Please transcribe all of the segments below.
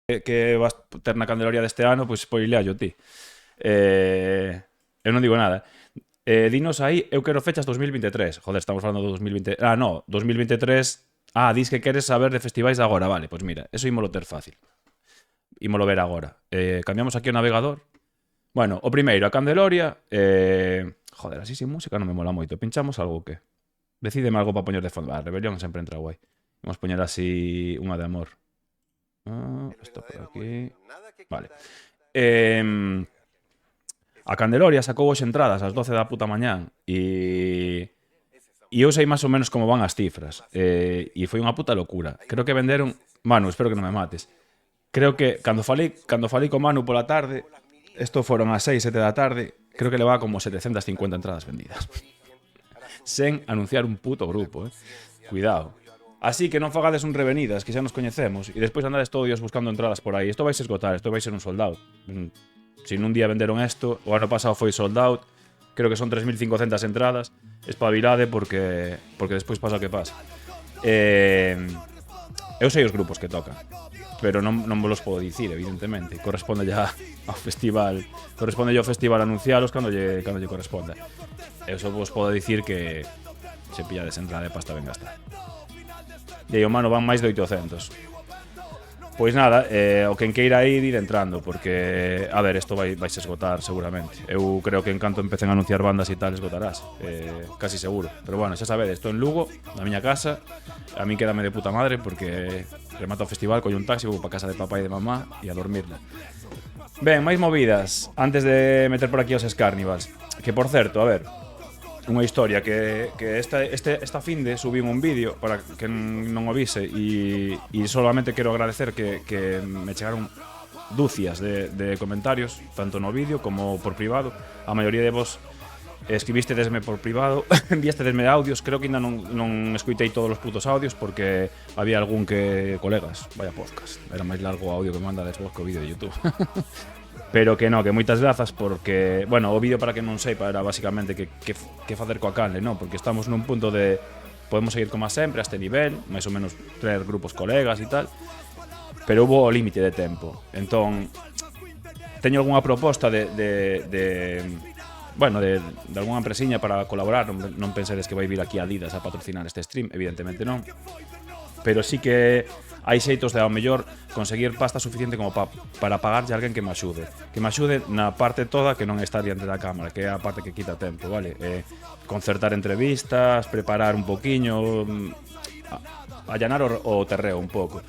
que vas ter na Candelaria deste ano, pois spoileallo ti. Eu non digo nada. Dinos aí, eu quero fechas 2023. Joder, estamos falando do 2020. Ah, no, 2023. Ah, dis que queres saber de festivais de agora. Vale, pois mira, eso ímolo ter fácil. Ímolo ver agora. Cambiamos aquí o navegador. Bueno, o primeiro, a Candeloria. Joder, así sin música non me mola moito. Pinchamos algo que. Decídeme algo para poñer de fondo. Rebelión sempre entra guai. Vamos poñer así unha de amor. Está por aquí. Vale. A Candeloria sacou hoxe entradas ás 12 da puta mañán e eu sei máis ou menos como van as cifras. E foi unha puta locura. Creo que venderon... Manu, espero que non me mates. Creo que cando falei con Manu pola tarde, isto foron ás 6, 7 da tarde, creo que levaba como 750 entradas vendidas. Sen anunciar un puto grupo, Cuidado. Así que non fagades un revenidas, que xa nos coñecemos, e despois andades todo días buscando entradas por aí. Isto vai se esgotar, isto vai ser un sold out. Si nun día venderon isto, o ano pasado foi sold out, creo que son 3.500 entradas, espabilade porque despois pasa o que pasa. Eu sei os grupos que tocan, pero non vos los podo dicir, evidentemente. Corresponde ya ao festival, ao festival anuncialos cando lle corresponda. Eu só vos podo dicir que se pillades entrada de pasta ben gastada. E o mano van máis de 800. Pois nada, o quen queira ir entrando, porque, a ver, isto vai se esgotar seguramente. Eu creo que en canto empecen a anunciar bandas e tal, esgotarás, casi seguro. Pero bueno, xa sabedes, estou en Lugo, na miña casa, a mí quédame de puta madre, porque remata o festival, collo un taxi, vou pa casa de papá e de mamá e a dormirla. Ben, máis movidas, antes de meter por aquí os Scarnivals. Que, por certo, a ver, unha historia que esta finde subín un vídeo para que non o vise e solamente quero agradecer que me chegaron dúcias de comentarios tanto no vídeo como por privado. A maioría de vos escribistedesme por privado, enviastedesme audios. Creo que ainda non escuitei todos os putos audios porque había algún que colegas, vaya podcast, era máis largo o audio que mandades vos que o vídeo de YouTube. Pero que no, que moitas grazas porque, bueno, o vídeo para que non seipa era basicamente que facer coa canle, non? Porque estamos nun punto de podemos seguir como sempre a este nivel, máis ou menos traer grupos colegas e tal, pero hubo o límite de tempo. Entón, teño algunha proposta de algunha empresiña para colaborar. Non pensedes que vai vir aquí a Adidas a patrocinar este stream, evidentemente non. Pero sí que hai xeitos de, ao mellor, conseguir pasta suficiente como para pagarlle a alguén que me axude. Que me axude na parte toda que non está diante da cámara, que é a parte que quita tempo, vale? Concertar entrevistas, preparar un poquiño, allanar o terreo un pouco.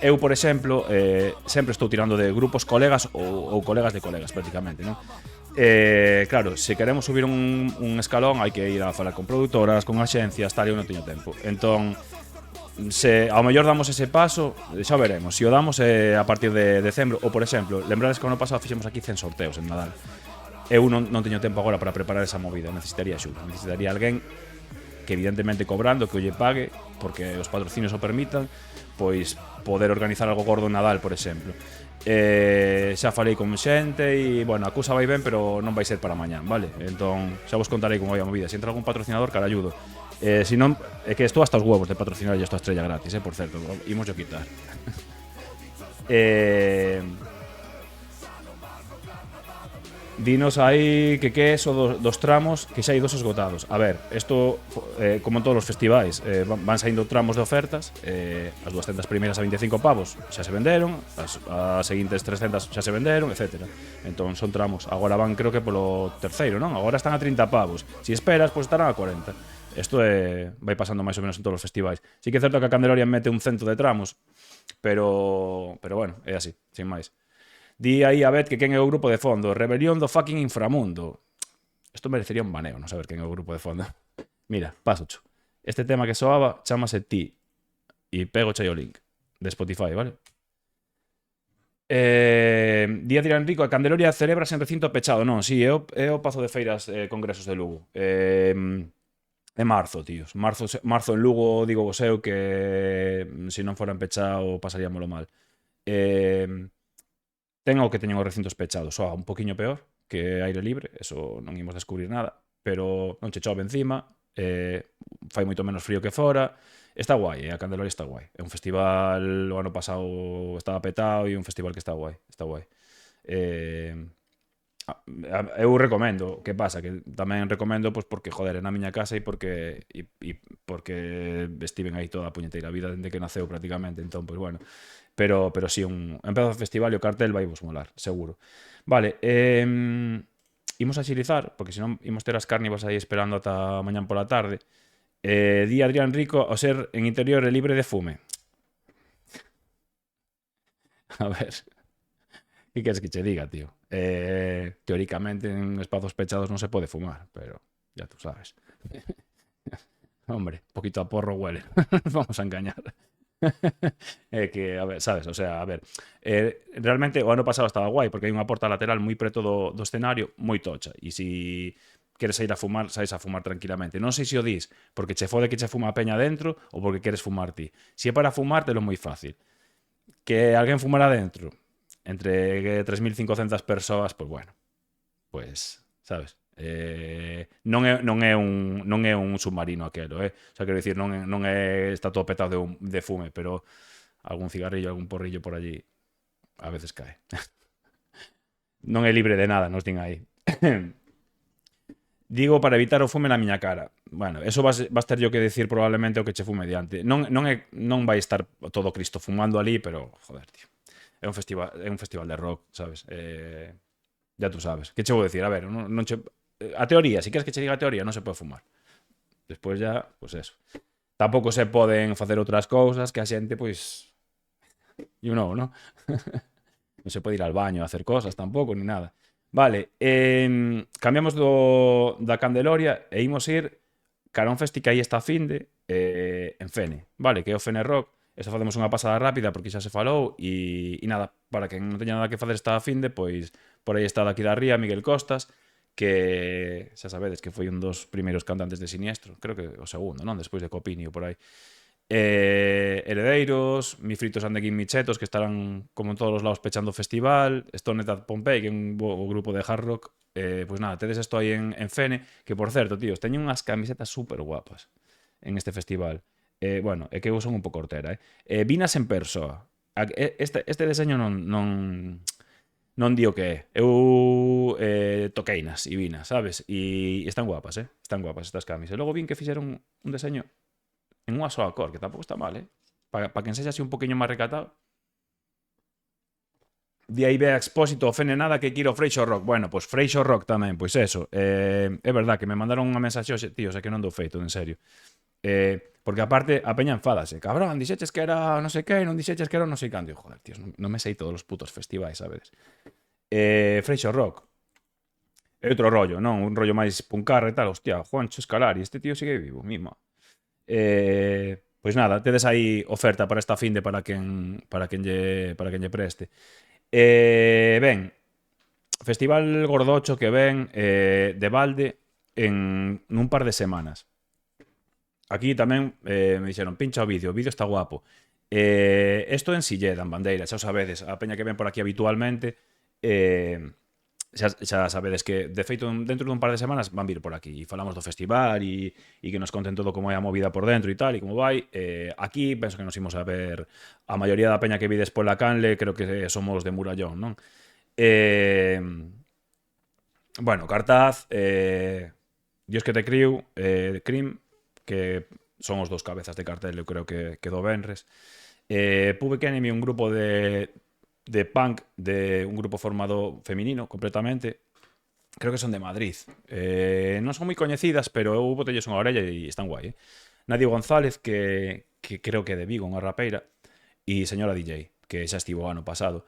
Eu, por exemplo, sempre estou tirando de grupos colegas ou colegas de colegas, prácticamente, non? Claro, se queremos subir un escalón hai que ir a falar con produtoras, con axencias, tal, eu non teño tempo. Entón, se ao mellor damos ese paso, xa veremos. Se o damos a partir de decembro, ou por exemplo, lembrades que o ano pasado fixemos aquí 100 sorteos en Nadal. Eu non teño tempo agora para preparar esa movida, necesitaría axuda, necesitaría alguén que evidentemente cobrando, que o lle pague, porque os patrocinios o permitan, pois poder organizar algo gordo en Nadal, por exemplo. Xa falei con xente e, bueno, a cousa vai ben, pero non vai ser para mañán, vale? Entón, xa vos contarei como vai a movida. Se entra algún patrocinador, cara, ayudo. Se non, é que estou hasta os huevos de patrocinar esta estrella gratis, por certo, imos yo quitar. Dinos aí que é eso dos tramos, que xa hai dos esgotados. A ver, isto, como en todos os festivais, van saindo tramos de ofertas. As 200 primeiras a 25 pavos xa se venderon, as seguintes 300 xa se venderon, etc. Entón son tramos. Agora van, creo que polo terceiro, non? Agora están a 30 pavos. Si esperas, pois estarán a 40. Isto vai pasando máis ou menos en todos os festivais. Sí que é certo que a Candeloria mete un cento de tramos, pero bueno, é así, sin máis. Di aí a Bet que quen é o grupo de fondo. Rebelión do fucking inframundo. Isto merecería un baneo, non saber quen é o grupo de fondo. Mira, pasocho. Este tema que soaba chamase Ti. E pego chai o link de Spotify, vale? Día de Enrico, a Candeloria celebras en recinto pechado. Non, si, é o Pazo de Feiras Congresos de Lugo. É marzo, tíos. Marzo en Lugo, digo vos eu que se non foran pechado pasaríamolo mal. Ten o que teñen os recintos pechados, soa un poquinho peor que aire libre, eso non imos descubrir nada, pero non che chove encima, fai moito menos frío que fora, Está guai, a Candeloria está guai. É un festival, o ano pasado estaba petado e un festival que está guai, está guai. Eh, eu recomendo, que pasa? Que tamén recomendo pois porque, joder, é na miña casa porque estiven aí toda a puñeteira vida dende que naceu prácticamente, entón, pois bueno. Pero sí, empezo o festival e o cartel vai vos molar, seguro. Vale, imos axilizar, porque senón imos ter as carnivas aí esperando ata mañán pola tarde. Di Adrián Rico, ao ser en interior e libre de fume. A ver, que queres que che diga, tío? Teóricamente en espazos pechados non se pode fumar, pero ya tú sabes. Hombre, poquito a porro huele. Vamos a engañar. Que, a ver, sabes, o sea, a ver, realmente o ano pasado estaba guai porque hai unha porta lateral moi preto do escenario, moi tocha, e si queres ir a fumar, sais a fumar tranquilamente. Non sei se o dis porque che fode que che fuma a peña dentro ou porque queres fumar ti. Se é para fumar, telo moi fácil. Que alguén fumara dentro entre 3.500 persoas, pois bueno, pois, sabes? Non é un submarino aquelo, O sea, quero dicir, está todo petado de fume, pero algún cigarrillo, algún porrillo por allí a veces cae. Non é libre de nada, nos din aí. Digo para evitar o fume na miña cara. Bueno, eso vas ter yo que decir probablemente o que che fume diante. Non vai estar todo Cristo fumando ali, pero, joder, tío. É un festival de rock, sabes? Ya tú sabes. Que che vou decir? A ver, non che... A teoría, si queres que che diga a teoría, non se pode fumar. Despois ya, pues eso. Tampouco se poden facer outras cousas que a xente, pois... You know, ¿no? Non se pode ir al baño a hacer cosas tampouco, ni nada. Vale, cambiamos da Candeloria e imos ir cara a un festi que aí está a finde en Fene, vale, que é o Fene Rock. Eso facemos unha pasada rápida porque xa se falou e nada, para quen non teña nada que facer esta a finde, pois por aí está daqui da ría Miguel Costas, que xa sabedes que foi un dos primeiros cantantes de Siniestro, creo que o segundo, non? Despois de Copini ou por aí. Heredeiros, Mi Fritos and the Game Michetos, que estarán como en todos os lados pechando o festival, Stone at Pompey, que é un grupo de hard rock. Pois nada, tedes isto aí en Fene, que por certo, tíos, teñen unhas camisetas super guapas en este festival. Bueno, é que eu son un pouco hortera, vinas en persoa. Este deseño non di o que é. Eu toqueinas e vinas, sabes? E están guapas, Están guapas estas camisas. E logo vin que fixeron un deseño en unha soa cor, que tampouco está mal, Para quen sexa así un poquinho máis recatado. Di aí ve a Expósito, Fene nada que quiro Freixo Rock. Bueno, pois Freixo Rock tamén, pois eso. É verdad que me mandaron unha mensaxe hoxe, tío, sei que non dou feito, en serio. Porque aparte a peña enfádase. Cabrón, dixeches que era non sei que, non dixeches que era non sei canto. Joder, tíos, non me sei todos os putos festivais, sabedes? Freixo Rock. É outro rollo, non? Un rollo máis puncarra e tal. Hostia, Juancho Escalari, este tío sigue vivo, mima. Pois nada, tedes aí oferta para esta finde para quen lle preste. Ben, Festival Gordocho que ven de balde nun par de semanas. Aquí tamén me dixeron, pincha o vídeo está guapo. Esto en Silleda, en Bandeira, xa o sabedes, a peña que ven por aquí habitualmente, xa sabedes que, de feito, dentro dun par de semanas van vir por aquí e falamos do festival e que nos conten todo como é a movida por dentro e tal, e como vai. Aquí penso que nos imos a ver a maioría da peña que vides pola Canle, creo que somos de Murallón, non? Bueno, cartaz, Dios que te criu, Cream, que son os dos cabezas de cartel, eu creo que do Benres. Public Enemy, un grupo de punk, de un grupo formado feminino completamente, creo que son de Madrid. Non son moi coñecidas, pero eu botelles unha orella e están guai. Nadio González, que creo que é de Vigo, unha rapeira, e Señora DJ, que xa estivo o ano pasado.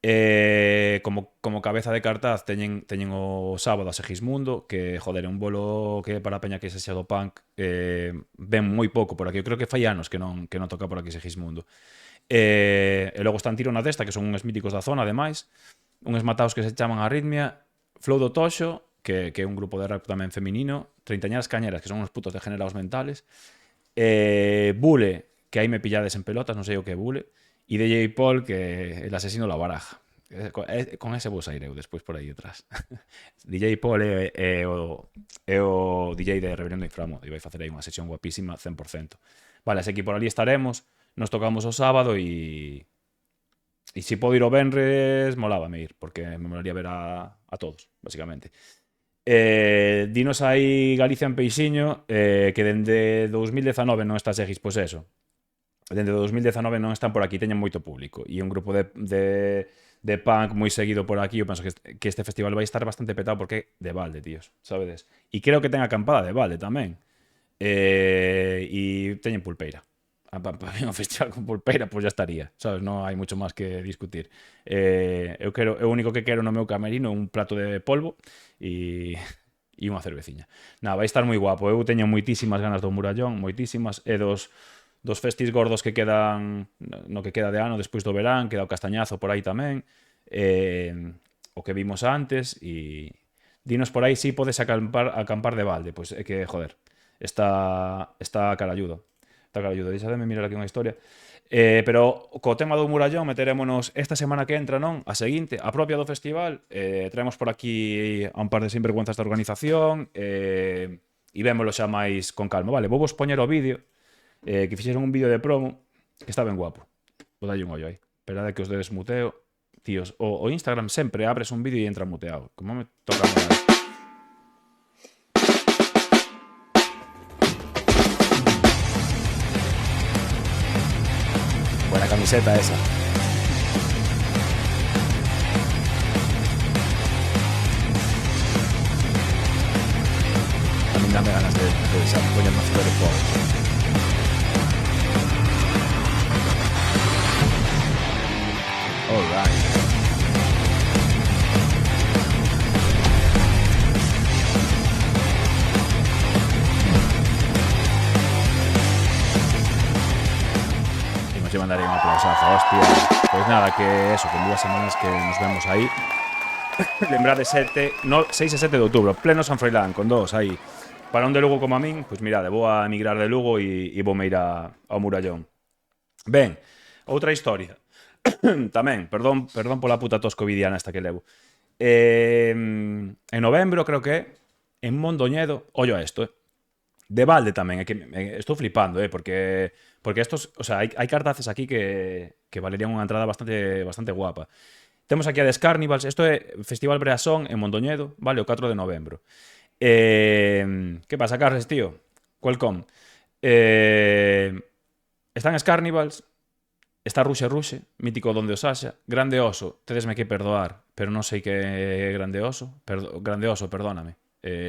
Como cabeza de cartaz teñen o sábado a Segismundo, que, joder, é un bolo que para a peña que sexa do punk ven moi pouco por aquí. Eu creo que fai anos que non toca por aquí Segismundo. E logo están Tiro na Testa, que son uns míticos da zona, ademais, uns mataos que se chaman Arritmia, Flow do Toxo, que é un grupo de rap tamén feminino, Treintañeras Cañeras, que son uns putos degenerados mentales, Bule, que aí me pillades en pelotas, non sei o que é Bule, e DJ Paul, que é el asesino la baraja. Con ese vos aire eu despois por aí detrás. DJ Paul é o DJ de Rebelión do Inframundo e vai facer aí unha sesión guapísima 100%. Vale, así que por ali estaremos, nos tocamos o sábado e se podo ir o venres, molábame ir, porque me molaría ver a todos, basicamente. Dinos aí Galicia en Peixiño, que dende 2019 non está Segis, pois eso. Dende 2019 non están por aquí, teñen moito público. E un grupo de punk moi seguido por aquí, eu penso que este festival vai estar bastante petado porque é de balde, tíos, sabedes? E creo que ten acampada de balde tamén. E teñen pulpeira. Para un festival con pulpeira, pois ya estaría, sabes? Non hai moito máis que discutir. O único que quero no meu camerino é un plato de polvo e unha cerveciña. Nada, vai estar moi guapo. Eu teño moitísimas ganas do Murallón, moitísimas, e dos festis gordos que quedan no que queda de ano despois do verán, queda o Castañazo por aí tamén, o que vimos antes, e dinos por aí si podes acampar de balde, pois é que, joder, está caralludo. Está caralludo, deixademe mirar aquí unha historia. Pero co tema do Murallón meterémonos esta semana que entra, non? A seguinte, a propia do festival, traemos por aquí a un par de sinvergüenzas da organización, e vémolo xa máis con calma. Vale, vou vos poñer o vídeo, que fixeron un vídeo de promo que está ben guapo. Vou dalle un ollo aí. Esperade que os dedes muteo. Tíos, o Instagram sempre abres un vídeo e entra muteado. Como me toca molar. Buena camiseta esa. A mí dame ganas de poñerme a hacer el juego. All right. Imos lle mandarei un aplausazo, hostia. Pois nada, que eso, que en 2 semanas que nos vemos aí. Lembrade 6 e 7 de outubro, pleno San Froilán, con 2 aí. Para un de Lugo como a min, pois mirade, vou a emigrar de Lugo e voume ir ao Murallón. Ben, outra historia. Tamén, perdón pola puta tos covidiana esta que levo. En novembro, creo que é, en Mondoñedo, ollo a isto, de balde tamén, é que estou flipando, porque estos, o sea, hai cartaces aquí que valerían unha entrada bastante guapa. Temos aquí a Descarnivals, isto é Festival Breasón en Mondoñedo, vale, o 4 de novembro. Que pasa, Carles, tío? Welcome. Están as Carnivals, está Ruxe, mítico Donde os haxa, Grande Oso, tedesme que perdoar, pero non sei que é Grande Oso, Grande Oso, perdóname.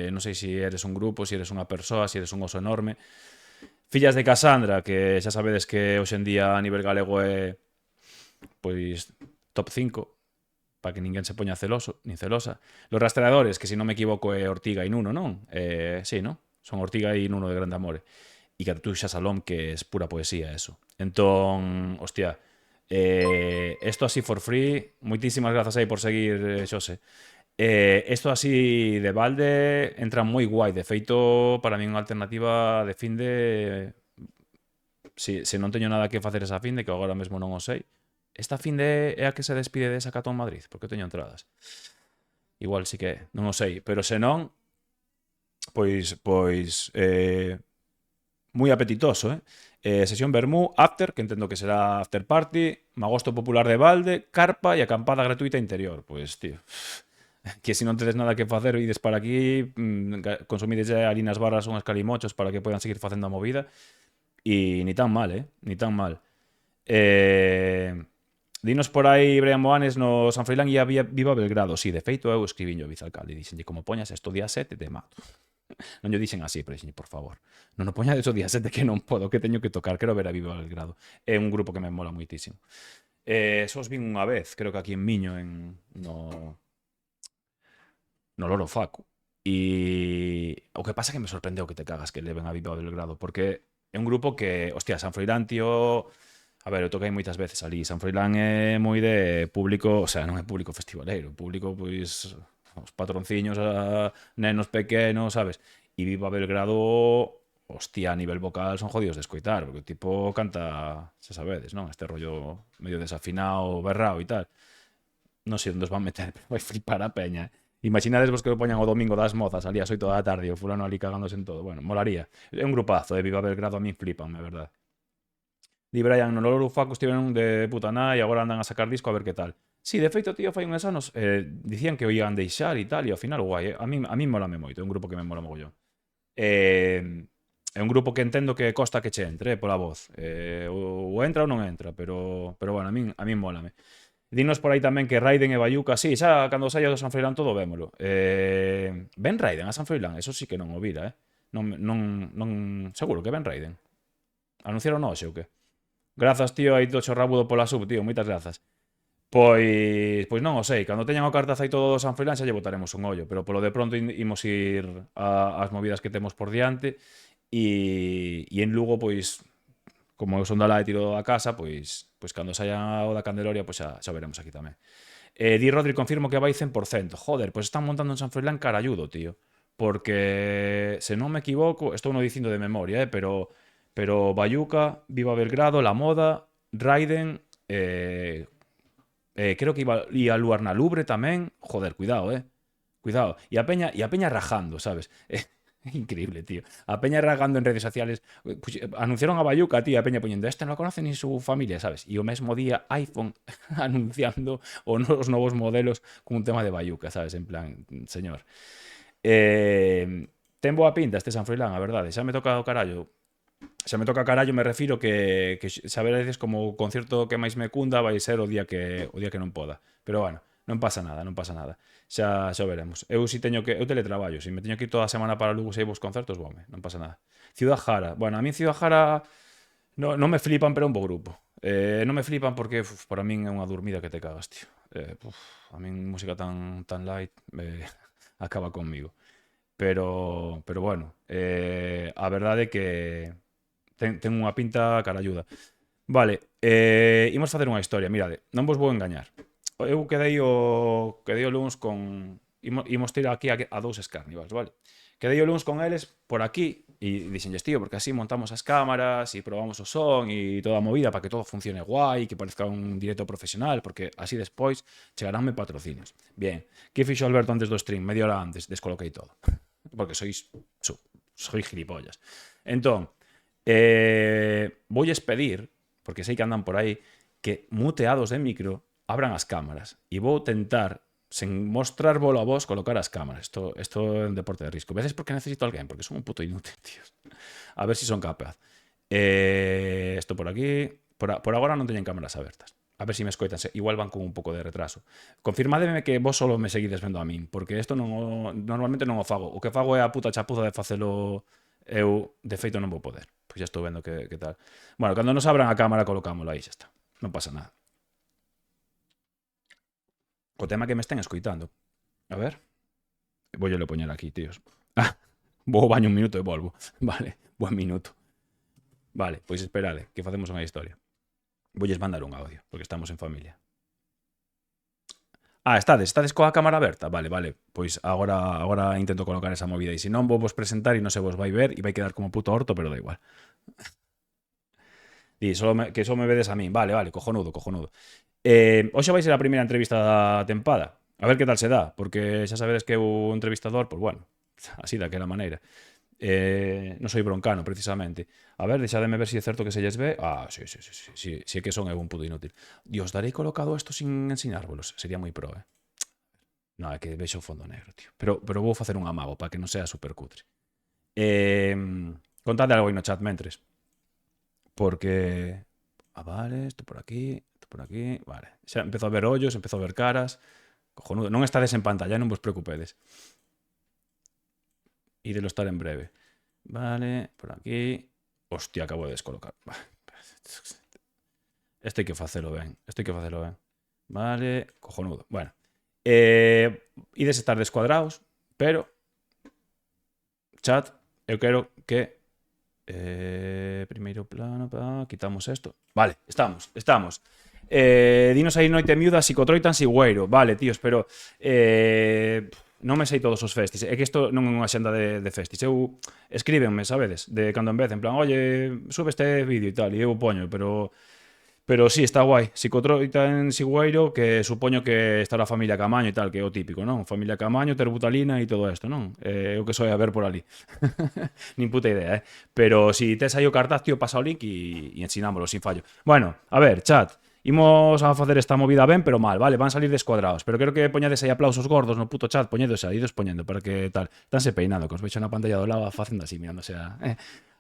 Non sei se eres un grupo, se eres unha persoa, se eres un oso enorme. Fillas de Casandra, que xa sabedes que hoxe en día a nivel galego é pois top 5, para que ninguén se poña celoso, nin celosa. Los Rastreadores, que se non me equivoco é Ortiga e Nuno, non? Sí, non? Son Ortiga e Nuno de Grande Amore. E Catuxa Salom, que é pura poesía, eso. Entón, hostia, esto así for free, moitísimas grazas aí por seguir, Xose. Esto así de balde entra moi guai, de feito, para mí unha alternativa de fin de... Se non teño nada que facer esa fin de, que agora mesmo non o sei. Esta fin de é a que se despide de Sacatón Madrid, porque teño entradas. Igual sí que é, non o sei, pero se non, pois moi apetitoso, sesión Bermú, after, que entendo que será after party, magosto popular de balde, carpa e acampada gratuita interior. Pois, tío, que se non tedes nada que facer, ides para aquí, consumides ali nas barras unhas calimochos para que podan seguir facendo a movida, e ni tan mal, ni tan mal. Dinos por aí, Brian Moanes, no San Froilán e a Viva Belgrado. Si, de feito, eu escribiño o vicealcalde e dixenlle, como poñas esto día 7, te mato. Non lle dixen así, pero dixen, por favor, non o poñades o día 7 que non podo, que teño que tocar, quero ver a Viva Belgrado. É un grupo que me mola moitísimo. Só os vin unha vez, creo que aquí en Miño, no Loro Faco. E o que pasa é que me sorprendeu que te cagas que leven a Viva Belgrado, porque é un grupo que, hostia, San Froilán, tío... A ver, eu toquei moitas veces ali. San Froilán é moi de público, o sea, non é público festivaleiro, público, pois... os patronciños a nenos pequenos, sabes? E Viva Belgrado, hostia, a nivel vocal son jodidos de escoitar, porque o tipo canta, xa sabedes, non? Este rollo medio desafinado, berrao e tal. Non sei onde os van meter, pero vai flipar a peña. Imaginades vos que o poñan o domingo das mozas ali a 8 da tarde, o fulano ali cagándose en todo. Bueno, molaría. É un grupazo, Viva Belgrado, a mí flipan, é verdade. Di Brian, no Lolo Faco estiveron de puta nada e agora andan a sacar disco a ver que tal. Sí, de feito, tío, fai uns anos dicían que o iban deixar e tal, e ao final, guai, a mí molame moito, é un grupo que me mola mogollón. É un grupo que entendo que costa que che entre, pola voz. Ou entra ou non entra, pero bueno, a min mólame. Dinos por aí tamén que Raiden e Bayuca, sí, xa cando saia do San Froilán todo vémolo. Ben Raiden a San Froilán, eso sí que non o vira, eh? Seguro que ben Raiden. Anunciaron hoxe ou que? Grazas, tío, aí tocho rabudo pola sub, tío, moitas grazas. Pois non o sei, cando teñan o cartaz aí todo do San Froilán xa lle botaremos un ollo, pero polo de pronto imos ir ás movidas que temos por diante e en Lugo, pois, como eu son da lá e tiro da casa, pois cando saia o da Candeloria, pois xa veremos aquí tamén. Di Rodri, confirmo que vai 100%. Joder, pois están montando en San Froilán caralludo, tío. Porque, se non me equivoco, estou non dicindo de memoria, pero Bayuca, Viva Belgrado, La Moda, Raiden, creo que ia Luar na Lubre tamén. Joder, cuidado, cuidado. E a peña rajando, sabes? Increíble, tío. A peña rajando en redes sociales. Pues, anunciaron a Bayuca, tío, a peña poniendo este non la conoce ni su familia, sabes? E o mesmo día iPhone anunciando os novos modelos con un tema de Bayuca, sabes? En plan, señor. Ten boa pinta este San Froilán, a verdade. Xa me toca o carallo. Xa me toca carallo, me refiro que saberedes como o concierto que máis me cunda vai ser o día que non poda. Pero bueno, non pasa nada. Xa o veremos. Eu teletraballo, se me teño que ir toda a semana para Lugo sei vos concertos, vome, non pasa nada. Ciudad Jara. Bueno, a mí Ciudad Jara non me flipan, pero é un bo grupo. Non me flipan porque para min é unha dormida que te cagas, tío. A min música tan light acaba conmigo. Pero bueno, a verdade é que ten unha pinta caralluda. Vale, imos facer unha historia. Mirade, non vos vou engañar. Eu quedei o luns con... Imos tirar aquí a dous Scarnivals, vale? Quedei o luns con eles por aquí e dixenlles, tío, porque así montamos as cámaras e probamos o son e toda a movida para que todo funcione guai, que parezca un directo profesional, porque así despois chegaránme patrocinios. Bien, que fixo Alberto antes do stream? Media hora antes, descoloquei todo. Porque sois gilipollas. Entón, voulles pedir, porque sei que andan por aí, que muteados de micro abran as cámaras e vou tentar, sen mostrar bolo a vos, colocar as cámaras. Isto é un deporte de risco. Veces porque necesito alguén, porque son un puto inútil, tíos. A ver si son capaz. Isto por aquí. Por agora non teñen cámaras abertas. A ver se me escoitanse. Igual van con un pouco de retraso. Confirmademe que vos solo me seguides vendo a min, porque isto normalmente non o fago. O que fago é a puta chapuza de facelo eu. De feito non vou poder. Pois xa estou vendo que tal. Bueno, cando nos abran a cámara colocámoslo aí, xa está. Non pasa nada. O tema que me estén escoitando. A ver. Voulle poñer aquí, tíos. Vou ao baño un minuto e volvo. Vale, buen minuto. Vale, pois esperade, que facemos unha historia. Voulles mandar un audio, porque estamos en familia. Estades coa cámara aberta? Vale, pois agora intento colocar esa movida e se non vou vos presentar e non se vos vai ver e vai quedar como puto orto, pero da igual. E que só me vedes a min. Vale, cojonudo. Hoxe vai ser a primeira entrevista da tempada. A ver que tal se dá, porque xa sabedes que o entrevistador, pois bueno, así daquela maneira. Non soy broncano, precisamente. A ver, deixademe ver se é certo que se lles ve. Sí é que son eu un puto inútil. Dios, darei colocado isto sin ensinárvolos. Sería moi pro, Non, é que vexo o fondo negro, tío. Pero vou facer un amago para que non sea super cutre. Contade algo aí no chat mentres. Porque... vale, isto por aquí. Vale. Xa empezo a ver ollos, empezo a ver caras. Cojonudo. Non estades en pantalla, non vos preocupedes. Ídelo estar en breve. Vale, por aquí. Hostia, acabo de descolocar. Este hai que facelo ben. Vale, cojonudo. Bueno. Ides estar descuadrados, pero chat, eu quero que primeiro plano, quitamos isto. Vale, estamos. Dinos aí Noite Miúda, Psicotroitan, Sigüeiro. Vale, tíos, pero non me sei todos os festis. É que isto non é unha xenda de festis. Escríbenme, sabedes? De cando en vez, en plan, oye, sube este vídeo e tal, e eu poño, pero Pero sí, está guai. Psicotroita en Sigüeiro, que supoño que estará a familia Camaño e tal, que é o típico, non? Familia Camaño, terbutalina e todo isto, non? O que soy a ver por ali. Nin puta idea, eh? Pero si tes aí o cartaz, tío, pasa o link e ensinámoslo sin fallo. Bueno, a ver, chat. Imos a facer esta movida ben, pero mal, vale? Van salir descuadrados. Pero quero que poñades aí aplausos gordos no puto chat, poñedos aí, idos poñendo, para que tal. Estánse peinando, que os veixo na pantalla do lado facendo así, mirándose a...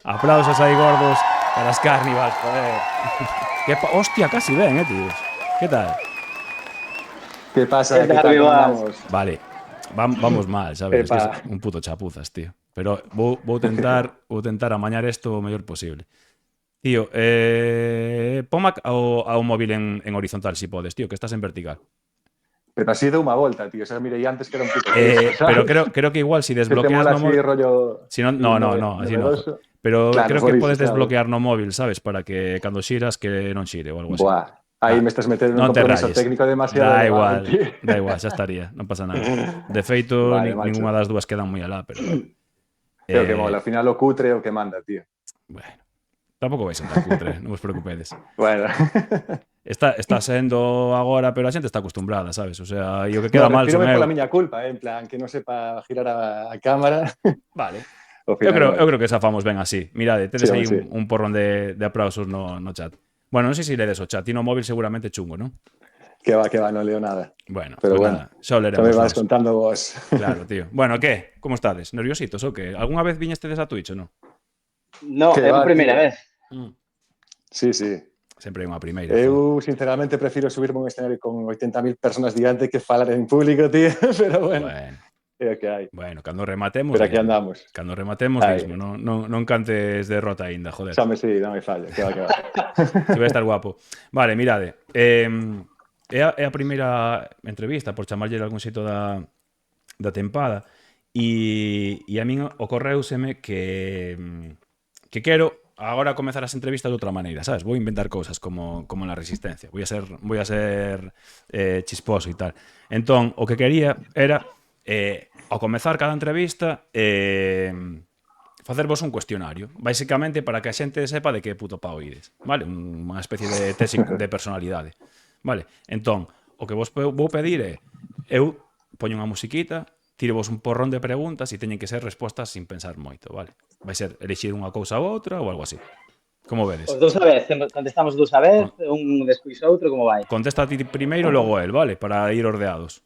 Aplausos aí gordos para as Carnivals, joder. Hostia, casi ven, tíos. ¿Qué tal? ¿Qué pasa? ¿Qué tal, ¿Cómo Vivas? andamos? Vale, vamos mal, sabes? Es que es un puto chapuzas, tío. Pero vou tentar amañar isto o mellor posible. Tío, pon ao móvil en horizontal, si podes, tío, que estás en vertical. Pero así de unha volta, tío. O sea, mirei antes que era un puto pero creo que igual si desbloqueas no móvil... rollo... Si no, así no. Pero claro, creo que podes claro. desbloquear no móvil, sabes? Para que cando xiras que non xire ou algo así. Buah, aí me estás metendo un compromiso técnico demasiado da elevado, igual, xa estaría, non pasa nada. De feito, vale, ninguna das dúas quedan moi alá, pero... Creo que mola, ao final o cutre é o que manda, tío. Bueno, tampouco vais a andar cutre, non vos preocupedes. Bueno. Está sendo agora, pero a xente está acostumbrada, sabes? O sea, e o que queda mal son eu. pola miña culpa, en plan, que non sepa girar a cámara. Vale. Final, eu creo que zafamos ben así. Mirade, tedes aí sí. un porrón de aplausos no chat. Bueno, non sei se ledes o chat, e no móvil seguramente chungo, non? Que va, non leo nada. Bueno, pero pues bueno, nada, xa o leremos. Xa me vas contando vos. Claro, tío. Bueno, que? Como estades? Nerviositos ou que? Algúnha vez viñestedes a Twitch ou non? No, é a primeira vez. Sí. Sempre é unha primeira. Eu, sinceramente, prefiro subirme a un escenario con 80.000 personas diante que falar en público, tío. Pero bueno, é o que hai. Bueno, cando rematemos... Pero aquí andamos. Cando rematemos mismo, non cantes derrota aínda, joder. Xa me sí, non me falla, que va. Que vai estar guapo. Vale, mirade. É a primeira entrevista, por chamarlle algún xeito da tempada, e a min ocorreuseme que quero agora comezar as entrevistas de outra maneira, sabes? Vou inventar cousas como na Resistencia. Voy a ser chisposo e tal. Entón, o que quería era ao comezar cada entrevista facervos un cuestionario, basicamente para que a xente sepa de que puto pao ides, vale? Unha especie de test de personalidade, vale? Entón, o que vos vou pedir é eu poño unha musiquita, tirevos un porrón de preguntas e teñen que ser respostas sin pensar moito, vale? Vai ser elixir unha cousa ou outra ou algo así. Como vedes? Os dous a vez, contestamos dous a vez, un despois outro, como vai? Contesta a ti primeiro e logo el, vale? Para ir ordeados.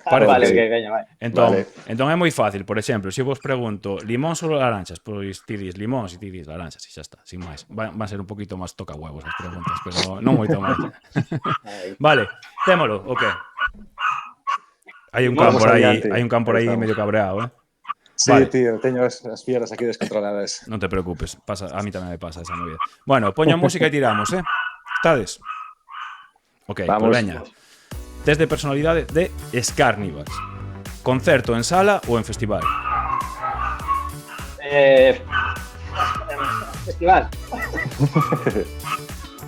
Vale, que veña, vai. Entón é moi fácil, por exemplo, se vos pregunto limóns ou laranxas, pois ti dis limóns e ti dis laranxas e xa está, sin máis. Van ser un poquito máis toca huevos as preguntas, pero non moito máis. Vale, témolo, o que? Hai un can por aí medio cabreado, Sí, vale. Tío, teño as fieras aquí descontroladas. Non te preocupes, a mí tamén me pasa esa movida. Bueno, poño a música e tiramos, Estades? Ok, vamos. Pues veña. Test de personalidade de Carnivals. Concerto en sala ou en festival? Festival.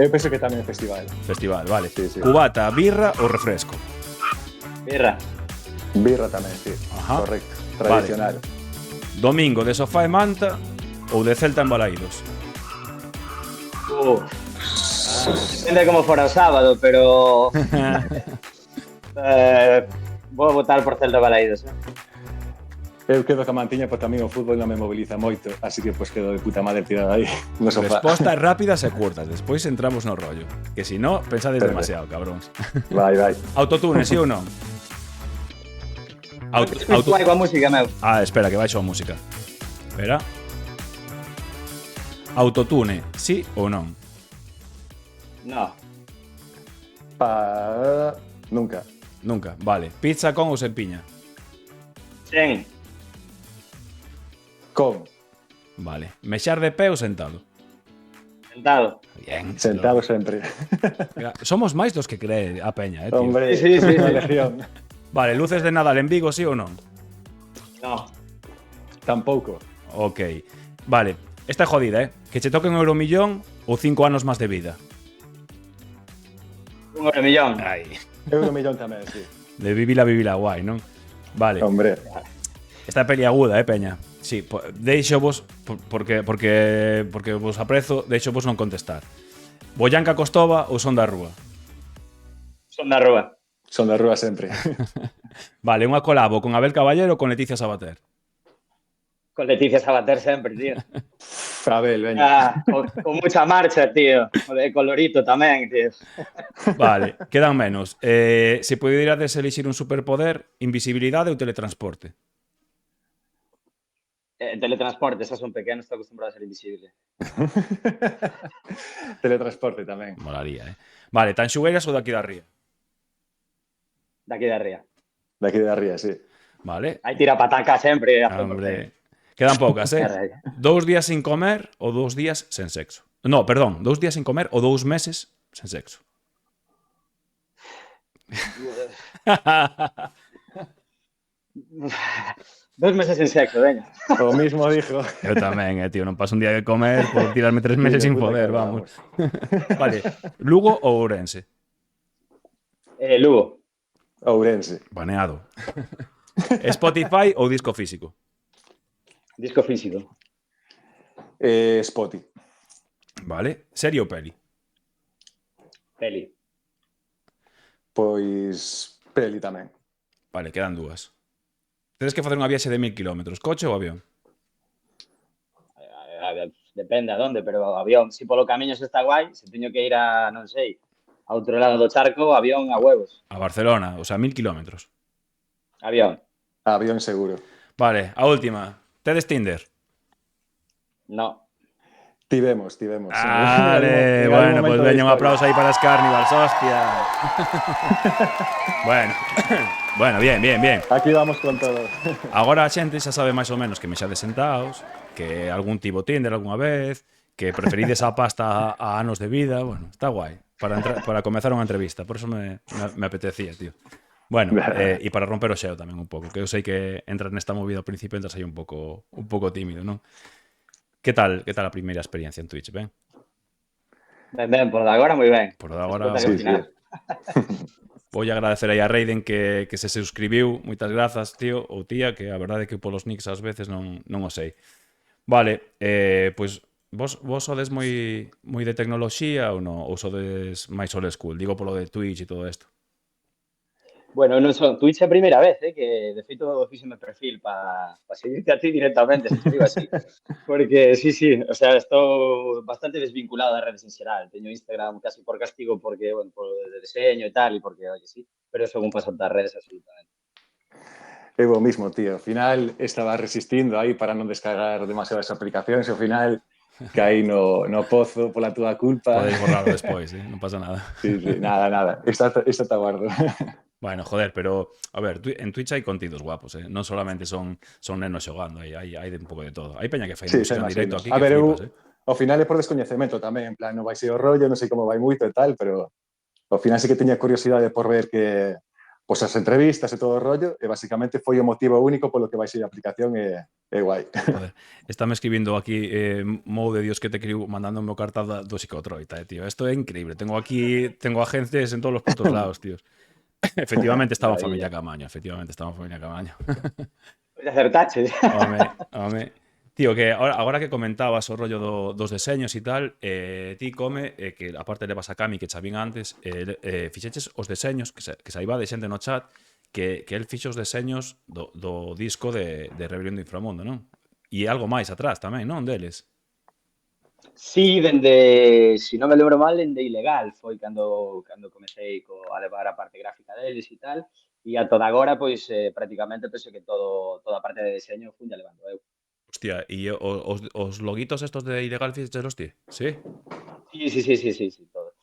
Eu penso que tamén festival. Festival, vale. Sí. Cubata, birra ou refresco? Birra. Birra tamén, sí. Ajá. Correcto. Tradicional. Vale. Domingo de sofá e manta ou de Celta en Balaídos? Depende como fora o sábado, pero... vou votar por Celta Balaídos. Eu quedo ca mantiña porque a mí o fútbol non me moviliza moito, así que pues quedo de puta madre tirado aí no sofá. Respostas rápidas e curtas, despois entramos no rollo. Que si no, pensades demasiado, cabróns. Vai. Autotune, sí ou non? Vai coa música, meu. Espera, que baixo a música. Espera. Autotune, sí ou non? No. Nunca, vale. Pizza con ou sen piña? Sen. Con. Vale. Mexar de pé ou sentado? Sentado. Bien. Sentado sempre. Somos máis dos que cree a peña, tío. Hombre, sí. legión. Vale, luces de Nadal en Vigo, sí ou non? No. Tampouco. Ok. Vale, esta é jodida, Que che toque un euromillón ou 5 anos máis de vida? Un euromillón. Ai. Euromillón tamén, sí. De vivila guai, non? Vale. Hombre. Esta é peliaguda, peña. Sí, deixo vos, porque vos aprezo, deixo vos non contestar. Boyanca Costova ou Son da Rúa? Son da rúa. Son da rúa sempre. Vale, unha colabo con Abel Caballero ou con Leticia Sabater? Con Leticia Sabater sempre, tío. Abel, veña. Con mucha marcha, tío. O de colorito tamén, tío. Vale, quedan menos. Se pudieras elixir un superpoder, invisibilidade ou teletransporte? Teletransporte, esas son pequenos, estou acostumbrado a ser invisible. Teletransporte tamén. Molaría, eh? Vale, Tanxugueiras ou daqui da Ría? Daqui de arriba. Daqui de arriba, sí. Vale. Aí tira pataca sempre. Hombre, quedan poucas, eh? 2 días sin comer ou 2 días sen sexo? No, perdón, 2 días sin comer ou 2 meses sen sexo? 2 meses en sexo, veña. O mismo dijo. Eu tamén, tío, non paso un día de comer por tirarme 3 meses sin poder, vamos. Vale, Lugo ou Ourense? Lugo. Ourense. Baneado. Spotify ou disco físico? Disco físico. Spotify. Vale, serie ou peli? Peli. Pois peli tamén. Vale, quedan 2. Tedes que facer unha viaxe de 1000 km, coche ou avión? Depende a donde, pero avión. Si polo camiño se está guai, se teño que ir a, non sei, a outro lado do charco, avión a huevos. A Barcelona, o sea, 1000 km. Avión. Avión seguro. Vale, a última. Tedes Tinder? No. Tivemos. Vale, bueno, pues veña un aplauso aí para as Carnivals, hostia. Bueno, bien. Aquí vamos con todo. Agora a xente xa sabe máis ou menos que me xa desentaos, que algún tivo Tinder algunha vez, que preferides a pasta a anos de vida. Bueno, está guai para comezar unha entrevista, por eso me apetecía, tío. Bueno, e para romper o xeo tamén un pouco, que eu sei que entras nesta movida ao principio entras aí un pouco tímido, non? Que tal a primeira experiencia en Twitch, ben? Ben, por de agora moi ben. Por de agora, sí. Vou agradecer aí a Raiden que se suscribiu, moitas grazas, tío, ou tía, que a verdade é que polos nicks ás veces non o sei. Vale, pois vos sodes moi de tecnoloxía ou non? Ou sodes máis old school? Digo polo de Twitch e todo isto. Bueno, non son Twitch a primeira vez, que de feito fíxeme perfil para seguirte a ti directamente, se te digo así. Porque, sí, o sea, estou bastante desvinculado das redes en xeral. Teño Instagram casi por castigo porque, bueno, por de diseño e tal, e porque, oye, sí, pero según paso das redes absolutamente. Eu o mismo, tío. Ao final estaba resistindo aí para non descargar demasiadas aplicacións e ao final caí no pozo pola túa culpa. Podeis borrarlo despois, non pasa nada. Sí, nada. Esta te aguardo. Bueno, joder, pero a ver, en Twitch hai contidos guapos, non solamente son nenos xogando, hai un pouco de todo. Hai peña que fai música en directo aquí a que ver, flipas, ao final é por descoñecemento tamén, en plan, non vai ser o rollo, non sei como vai moito e tal, pero ao final sí que teña curiosidade por ver que pois as entrevistas e todo o rollo, e basicamente foi o motivo único polo que vai ser a aplicación e guai. Joder, estáme escribindo aquí Mou de Dios que te escribo mandándome o cartaz do psicotroita, tío. Isto é increíble. Tengo agentes en todos los putos lados, tíos. Efectivamente estaba familia Camaño, Pois acertache. Home. Tío, que agora que comentabas o rollo dos deseños e tal, ti come, que aparte levas a Cami que chavín antes, fixeches os deseños, que saiba de xente no chat, que el fixo os deseños do disco de Rebelión do Inframundo, non? E algo máis atrás tamén, non, deles? Sí, dende, se non me lembro mal, dende Ilegal foi cando comecei a levar a parte gráfica deles e tal, e a toda agora, pois, prácticamente, penso que toda a parte de deseño fun levando eu. Hostia, e os loguitos estos de Ilegal fixechelos ti? Sí? Sí, todo.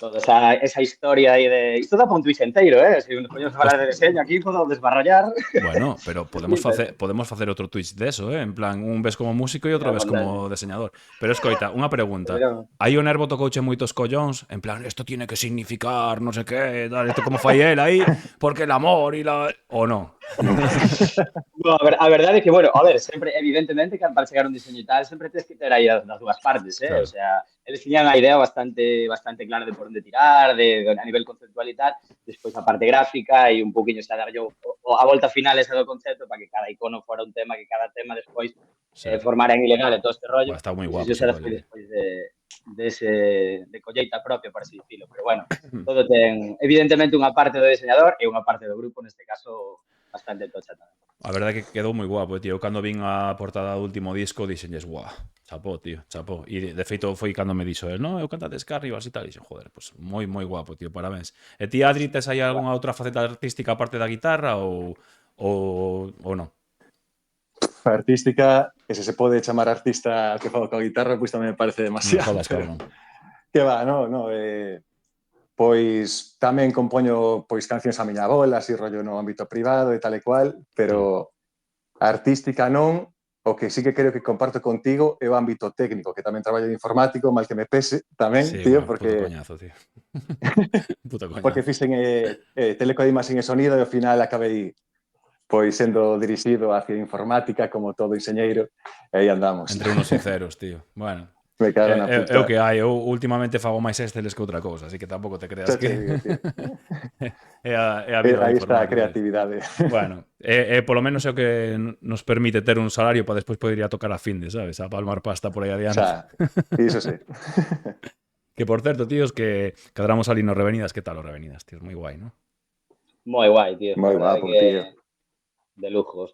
Esa historia aí de... Isto dá para un Twitch inteiro, Se nos poñemos a falar de deseño aquí, podo desbarrollar. Bueno, pero podemos facer outro Twitch deso, En plan, un ves como músico e outro ves como diseñador. Pero escoita, unha pregunta. Aí o Nervo tocouche moitos collóns, en plan, esto tiene que significar non sei que, tal, esto como fai el aí, porque el amor e la... O non? No, a verdade é que, bueno, a ver, sempre, evidentemente, que para chegar a un diseño e tal, sempre tens que ter aí as dúas partes, Claro. O sea, eles tiñan a idea bastante clara de por onde tirar, a nivel conceptual e tal, despois a parte gráfica e un poquinho xa dar yo a volta final esa do concepto para que cada icono fora un tema, que cada tema despois formara en Ilegal e todo este rollo. Está moi Pues guapo. eso xa despois de de colleita propia, por así dicilo. Pero bueno, todo ten, evidentemente, unha parte do diseñador e unha parte do grupo, neste caso, bastante tocha tamén. A verdade é que quedou moi guapo, tío. Cando vin a portada do último disco, dixenlles, guau, chapó, tío, chapó. E de feito foi cando me dixo, no, eu cantades Carnivals e tal. E dixen, joder, pues moi, moi guapo, tío, parabéns. E ti, Adri, tes aí algunha outra faceta artística aparte da guitarra ou non? Artística, e se pode chamar artista que fago coa guitarra, pois tamén me parece demasiado. Jodas, cabrón. Que va, no, pois tamén compoño pois cancións a miña bola, así rollo no ámbito privado e tal e cual, pero artística non. O que sí que creo que comparto contigo é o ámbito técnico, que tamén traballo de informático, mal que me pese tamén, Sí, tío, bueno, porque puto coñazo, tío. Puto coñazo. porque fixen teleco de imaxen e sonido e ao final acabei pois sendo dirixido hacia informática como todo enxeñeiro, e aí andamos. Entre unos sinceros, tío. Bueno, Me cago na puta. É o que hai. Eu últimamente fago máis Exceles que outra cousa, así que tampouco te creas que... Digo, tío. é a vida Aí da está a informática. creatividade. Bueno, polo menos é o que nos permite ter un salario para despois poder ir a tocar a finde, sabes? A palmar pasta por aí adiante. Xa, iso sí. Que, por certo, tíos, que cadramos ali nos Revenidas. Que tal os Revenidas, tíos? Moi guai, ¿no? Moi guai, tío. Moi guapo, tío. De lujo.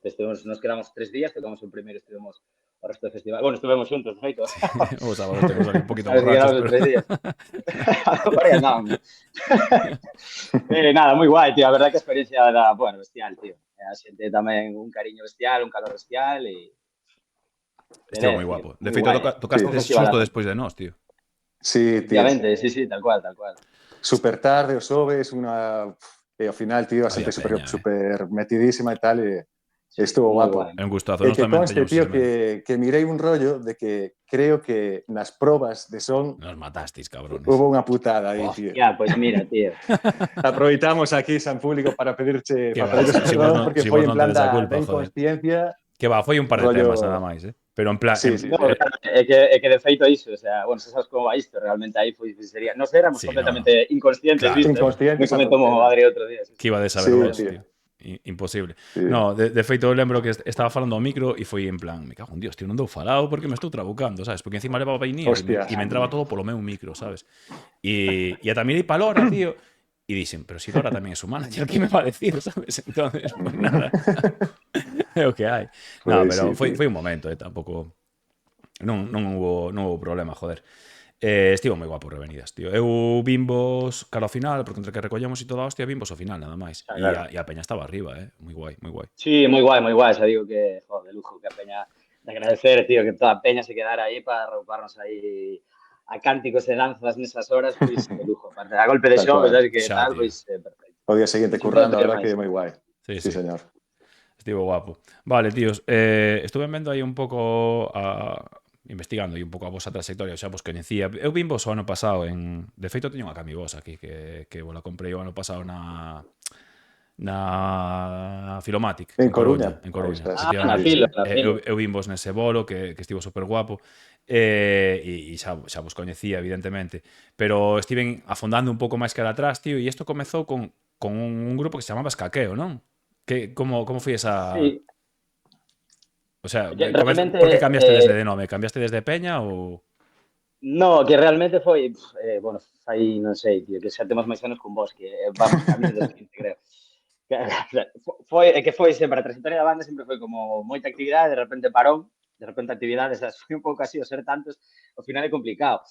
Nos quedamos 3 días, tocamos o primeiro, estuvemos o resto do festival. Bueno, estuvemos xuntos, de feito. O sábado temos ali un poquito A ver, borrachos, quedamos pero... 3 días. Por aí andábamos. Nada, moi guai, tío. A verdade que a experiencia era, bueno, bestial, tío. A xente tamén un cariño bestial, un calor bestial e... Estivo moi guapo. De Moi feito, guai. tocaste Sí. xusto despois de nós, tío. Sí, tío. Obviamente, sí, tal cual, tal cual. Super tarde, o sobes, e ao final, tío, a xente Había peña, super metidísima e tal, e estuvo Moi guapo. guai. É un gustazo. E Nós que tamén conste, teñamos tío, ese que mirei un rollo de que creo que nas probas de son Nos matasteis, cabrones. hubo unha putada aí, tío. Hostia, pues mira, tío. Aproveitamos aquí, San Público, para pedirche Que va, si vos perdón, non- porque si foi vos en non plan tedes a da culpa, joder. inconsciencia. Que va, foi un par de Rollo- temas nada máis, Pero en plan... Sí, en- sí. No, claro, é que de feito iso, o sea, bueno, se sabes como va isto, realmente aí foi sería, nos éramos Sí, completamente inconscientes, Claro. viste? Inconscientes Me comentou a tope. o Adri outro día. Sí, Que iba de saber Sí, vos, tío. tío. Imposible. Sí. No, de feito eu lembro que estaba falando ao micro e foi en plan, me cago en Dios, tío, non dou falado porque me estou trabucando, sabes? Porque encima levaba vainilla Hostia. e me entraba todo polo meu micro, sabes? E ata mirei pa Lora, tío, e dixen, pero si Lora tamén é su manager, que me va a decir, sabes? Entonces, pues nada. É o que hai. No, Pues pero sí, tío. foi un momento, tampouco non hubo problema, joder. Estivo moi guapo Revenidas, tío. Eu vimos cara ao final, porque entre que recollemos e toda a hostia, vimos ao final, nada máis. Claro. E a peña estaba arriba, moi guai, moi guai. Sí, moi guai, xa digo que, joder, de lujo, que a peña, de agradecer, tío, que toda a peña se quedara aí para rouparnos aí a cánticos e danzas nesas horas, pois, de lujo. Aparte, a golpe de Tal show, cual. sabes que Xa, tal, tío. pois, perfecto. O día seguinte Sí, currando, a sí, verdad sí. que moi guai. Sí, Sí, sí. señor. Estivo guapo. Vale, tíos, estuve vendo aí un pouco investigando aí un pouco a vosa trayectoria, xa vos coñecía. Eu vin vos o ano pasado de feito teño unha cami vos aquí que vos la comprei o ano pasado na Filomatic, En Coruña. En Coruña. Aí estás. efectivamente. na Filo, na Filo. Eu vin vos nese bolo que estivo super guapo e xa vos coñecía, evidentemente, pero estiven afondando un pouco máis que atrás, tío, e isto comezou con un grupo que se chamaba Escaqueo, non? Como foi esa... Sí. O sea, Realmente, por que cambiaste desde de nome? Cambiaste desde Peña ou... No, que realmente foi, bueno, fai, non sei, tío, que xa temos máis anos con vos, que vamos, caminos dos 15, creo. Foi sempre, a trayectoria da banda sempre foi como moita actividade, de repente parón, de repente actividades, foi un pouco así, o ser tantos, ao final é complicado.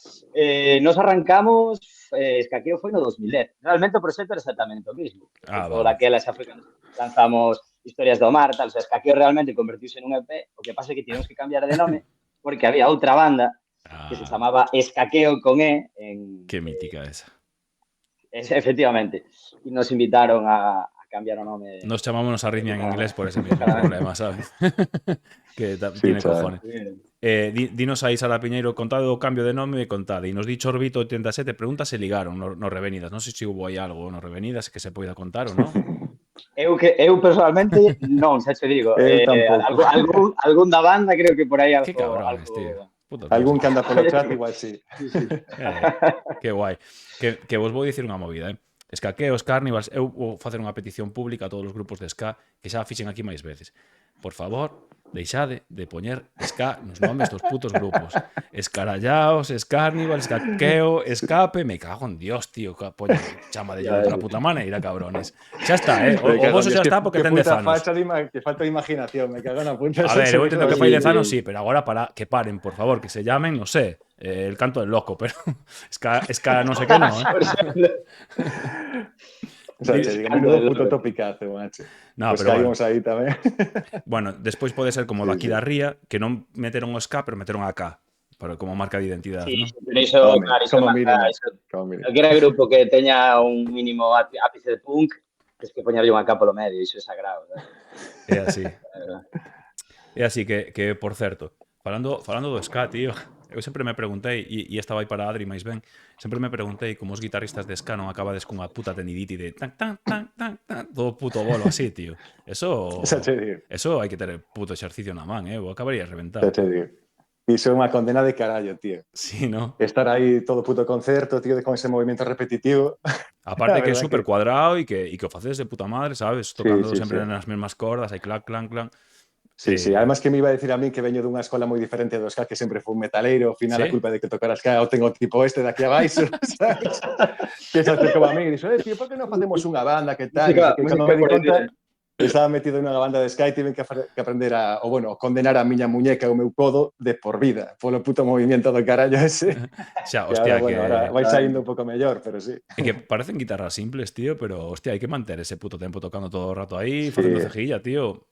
Nos arrancamos, Escaqueo foi no 2010. Realmente o proxecto era exactamente o mismo. Vale. Daquela xa foi cando lanzamos Historias do Mar, tal, o sea, Escaqueo realmente convertiuse nun EP, o que pasa é que tivemos que cambiar de nome, porque había outra banda que se chamaba Escaqueo con E. Que mítica esa. Efectivamente. E nos invitaron a cambiar o nome. Nos chamámonos Arritmia en inglés por ese mismo problema, ¿sabes? Que tiene chaval. cojones. Dinos aí, Sara Piñeiro, contade o cambio de nome e contade. E nos di Chorbito 87, pregunta se ligaron no Revenidas. Non sei se hubo aí algo no Revenidas que se poida contar ou non. Eu personalmente non, xa te digo. Algún da banda creo que por aí algo. Que cabrones, tío. Puta Algún cosa. que anda polo chat igual sí. Que guai. Que vos vou dicir unha movida, Escaqueos, Carnivals, eu vou facer unha petición pública a todos os grupos de ska que xa fixen aquí máis veces. Por favor, deixade de poñer ska nos nomes dos putos grupos. Escarallaos, Escarnival, Escaqueo, Escape, me cago en Dios, tío, poña, chama de Ya, outra puta maneira, cabrones. Xa está, Me o cago en voso Dios, xa está porque que ten 10 puta anos. facha que falta de imaginación, me cago en la puta. A ver, eu entendo que fai 10 anos, sí. sí, pero agora que paren, por favor, que se llamen, no sé, el canto del loco, pero ska no sé qué no, Por ejemplo, O sea, che, digo, Canto menudo del puto Loco. topicazo, macho. No, Pues pero bueno. caímos ahí tamén. Bueno, despois pode ser como Sí, daqui sí. da Ría, que non meteron o ska, pero meteron a K, para, como marca de identidade, Sí, ¿no? pero iso, Home, claro, iso como marca, mínimo. iso, Como mínimo. calquera grupo que teña un mínimo ápice de punk, tens que poñerlle unha capa polo medio, iso é sagrado, ¿sabes? É así. Eh, É así que por certo, falando do ska, tío, eu sempre me preguntei, e esta vai para Adri máis ben, sempre me preguntei como os guitarristas de ska non acabades cunha puta tendidite de tan tan tan tan tan todo puto bolo así, tío. Xa che digo, Eso hai que ter puto exercicio na man, eu acabaría xa reventado, che tío. digo. Iso é unha condena de carallo, tío. Sí, ¿no? Estar aí todo puto concerto, tío, con ese movimiento repetitivo. Aparte La que é verdad super que cuadrado e que o faces de puta madre, sabes? sí, Tocando sí, sempre sí. nas mesmas cordas, aí clac, clan, clan. Sí, sí. Además que me iba a decir a mí que veño dunha escola moi diferente do ska, que sempre foi un metaleiro, ao final Sí? a culpa de que tocara ska o tengo o tipo este de aquí abaixo, sabes? Que se acercou a mí e dixo, tío, por que non facemos unha banda, que tal? Non sei que. Cando me di música conta, colectiva. estaba metido nunha banda de ska e tiven que aprender condenar a miña muñeca e o meu codo de por vida, polo puto movimiento do carallo ese. Xa, Que ahora, hostia, bueno, ahora vai saindo Exactamente. un pouco mellor, pero sí. é que parecen guitarras simples, tío, pero hostia, hai que manter ese puto tempo tocando todo o rato aí, facendo Sí, cejilla, tío.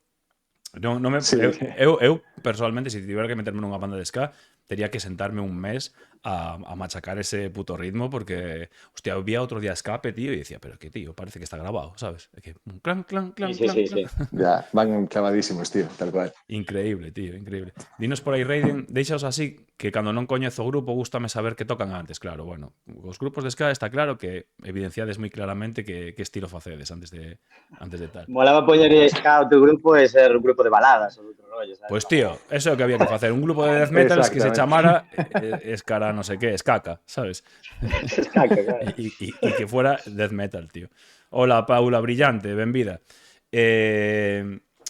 Non me, sí. eu personalmente, se tivera que meterme nunha banda de ska, tería que sentarme un mes a machacar ese puto ritmo, porque, hostia, eu vía outro día Escape, tío, e dicía, pero que, tío, parece que está grabado, sabes? É que un clan, clan, Sí, clan, sí, clan, sí, clan. sí. Ya, van clavadísimos, tío, tal cual. Increíble, tío, increíble. Dinos por aí, Raiden, deixaos así, que cando non coñezo o grupo, gústame saber que tocan antes, claro, bueno. Os grupos de ska está claro que evidenciades moi claramente que estilo facedes antes de tal. Molaba poñer ska ao teu grupo e ser un grupo de baladas ou outro rollo, sabes? Pois, tío, eso é o que había que facer. Un grupo de death metals que se Exactamente. chamara Escara no sé qué, Escaca, sabes? Exacto, claro. E que fuera death metal, tío. Hola, Paula Brillante, benvida.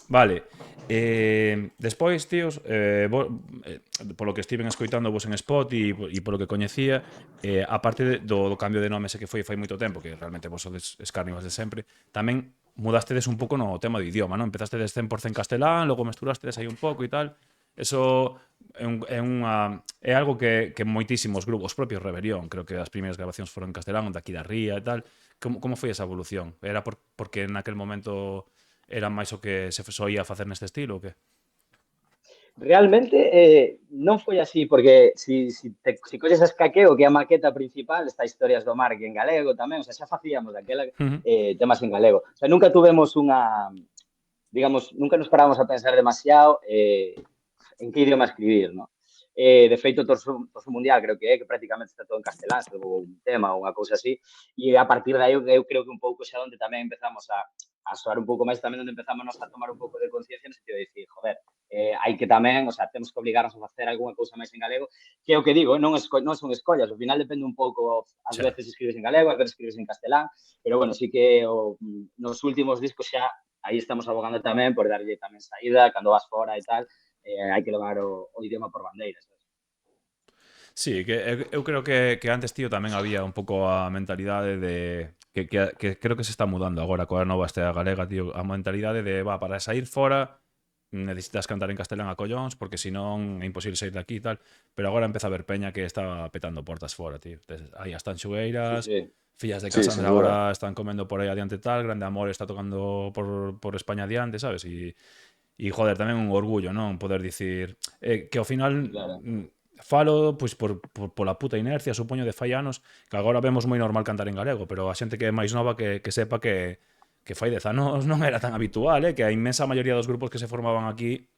Vale. Despois, tíos, polo que estiven escoitando vos en Spot e polo que coñecía, aparte do cambio de nome ese que foi fai moito tempo, que realmente vos sodes escarnivas de sempre, tamén mudastedes un pouco no tema do idioma, non? Empezastedes 100% castelán, logo mesturastedes aí un pouco e tal. Eso é algo que moitísimos grupos, os propios Rebelión, creo que as primeiras grabacións foron en castelán, onde aquí da Ría e tal. Como foi esa evolución? Era porque naquel momento era máis o que se soía facer neste estilo ou que? Realmente non foi así, porque si colles a Escaqueo, que é a maqueta principal, está Historias do Mar, que en galego tamén, o sea, xa facíamos daquela temas en galego. O sea, nunca tuvemos unha, digamos, nunca nos paramos a pensar demasiado en que idioma escribir, ¿no? De feito, Torso Mundial creo que prácticamente está todo en castelán, salvo un tema ou unha cousa así, e a partir de aí eu creo que un pouco xa onde tamén empezamos a soar un pouco máis, tamén onde empezamos a tomar un pouco de conciencia no sentido de dicir, joder, hai que tamén, o sea, temos que obligarnos a facer algunha cousa máis en galego, que é o que digo, non son escollas, ao final depende un pouco, ás Xa. veces escribes en galego, ás veces escribes en castelán, pero bueno, sí que nos últimos discos xa aí estamos abogando tamén por darlle tamén saída, cando vas fora e tal, hai que levar o idioma por bandeira, sabes? Sí, que eu creo que antes, tío, tamén había un pouco a mentalidade de que creo que se está mudando agora coa nova estea galega, tío, a mentalidade de, para sair fora necesitas cantar en castelán a collóns, porque senón é imposible sair de aquí e tal, pero agora empeza a ver peña que está petando portas fora, tío. Aí as Sí, Tanxugueiras, sí. Fillas de Sí, sin Casandra duda. agora están comendo por aí adiante tal, Grande Amor está tocando por España adiante, sabes? E joder, tamén un orgullo, non? Poder dicir que ao final Claro. falo pois pola puta inercia, supoño, de fai anos, que agora vemos moi normal cantar en galego, pero a xente que é máis nova que sepa que fai 10 anos non era tan habitual, que a inmensa maioría dos grupos que se formaban aquí,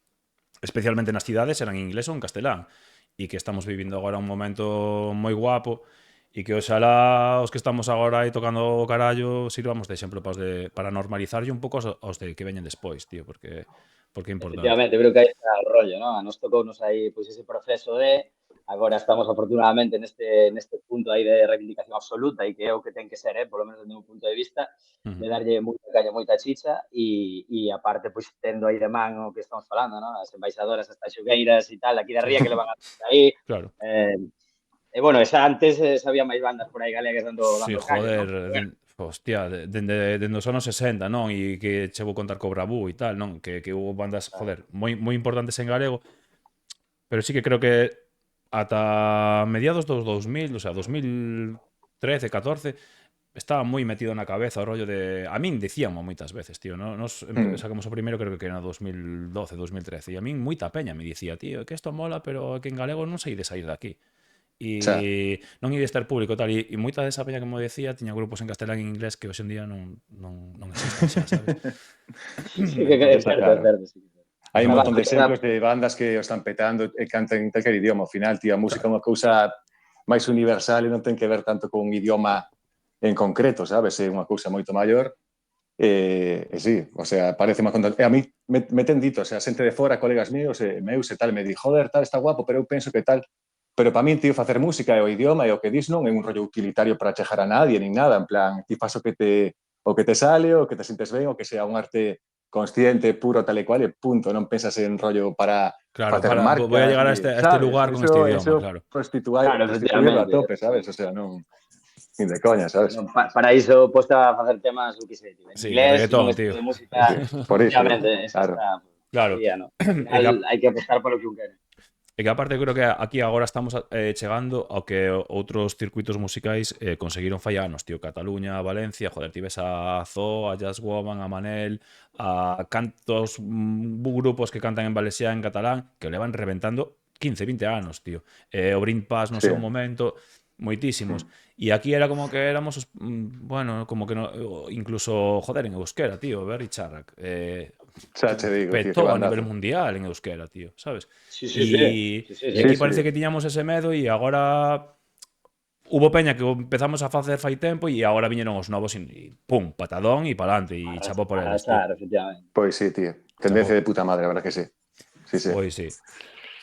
especialmente nas cidades, eran en inglés ou en castelán, e que estamos vivindo agora un momento moi guapo, e que oxalá os que estamos agora aí tocando o carallo sirvamos de exemplo para normalizarlle un pouco aos de que veñen despois, tío, porque é importante. Efectivamente, creo que aí está o rollo, ¿no? A nos tocounos aí pois ese proceso de agora estamos afortunadamente neste punto aí de reivindicación absoluta e que é o que ten que ser, polo menos desde o meu punto de vista, de darlle moita caña, moita chicha e aparte, pois, tendo aí de man o que estamos falando, ¿no? As embaixadoras, as taxugueiras e tal, aquí de Ría que le van a aí. Claro. E bueno, esa antes había máis bandas por aí galegas dando Sí, caña, joder, ¿no? Bueno. hostia, dende os anos 60, non? E que che vou contar co Bravú e tal, non? Que hubo bandas, joder, moi importantes en galego, pero sí que creo que ata mediados dos 2000, o sea, 2013, 14, estaba moi metido na cabeza o rollo de... A min dicíamos moitas veces, tío, ¿no? Nos sacamos o primeiro creo que era 2012, 2013, e a min moita peña me dicía, tío, que isto mola, pero que en galego non sei de sair de aquí. E non ia estar público tal, e moita desa peña que me decía tiña grupos en castelán e en inglés que hoxe en día non existen xa, sabes? Sí, que é certo, sí. Hai un montón de exemplos de bandas que o están petando e cantan en calquer idioma. Ao final, tío, a música é unha cousa máis universal e non ten que ver tanto con un idioma en concreto, sabes? É unha cousa moito maior. E sí, o sea, parece má conta. E a mí me ten dito, o sea, xente de fora, colegas meus e tal, me di, joder, tal, está guapo, pero eu penso que tal. Pero para min, tío, facer música e o idioma e o que dis non é un rollo utilitario para chejar a nadie, nin nada. En plan, ti faz o que te sale, o que te sintes ben, o que sea un arte consciente, puro, tal e cual, e punto. Non pensas en rollo para facer marcas. Voy a llegar a este lugar con este idioma, claro. Prostituirlo a tope, sabes? O sea, non... Ni de coña, sabes? No, para iso posta a facer temas, o que sei, en inglés, reggaetón, un estilo de música, por iso, claro. ¿No? Hai que apostar polo que un quere. E que aparte creo que aquí agora estamos chegando ao que outros circuitos musicais conseguiron fai anos, tío, Cataluña, Valencia, joder, ti ves a Zoo, a Jazz Woman, a Manel, a cantos grupos que cantan en valencián, en catalán, que o levan reventando 15, 20 anos, tío. O Brin Pass no seu momento, moitísimos. E aquí era como que éramos, bueno, como que no, incluso, joder, en euskera, tío, Berry Charrac. Xa te digo, petó a nivel mundial en euskera, tío, sabes? Sí. E aquí parece que tiñamos ese medo e agora hubo peña que empezamos a facer fai tempo e agora viñeron os novos e pum, patadón e palante e chapó por eles. Claro, efectivamente. Pois sí, tío. Tendencia de puta madre, a verdad que sí. Sí. Pois sí.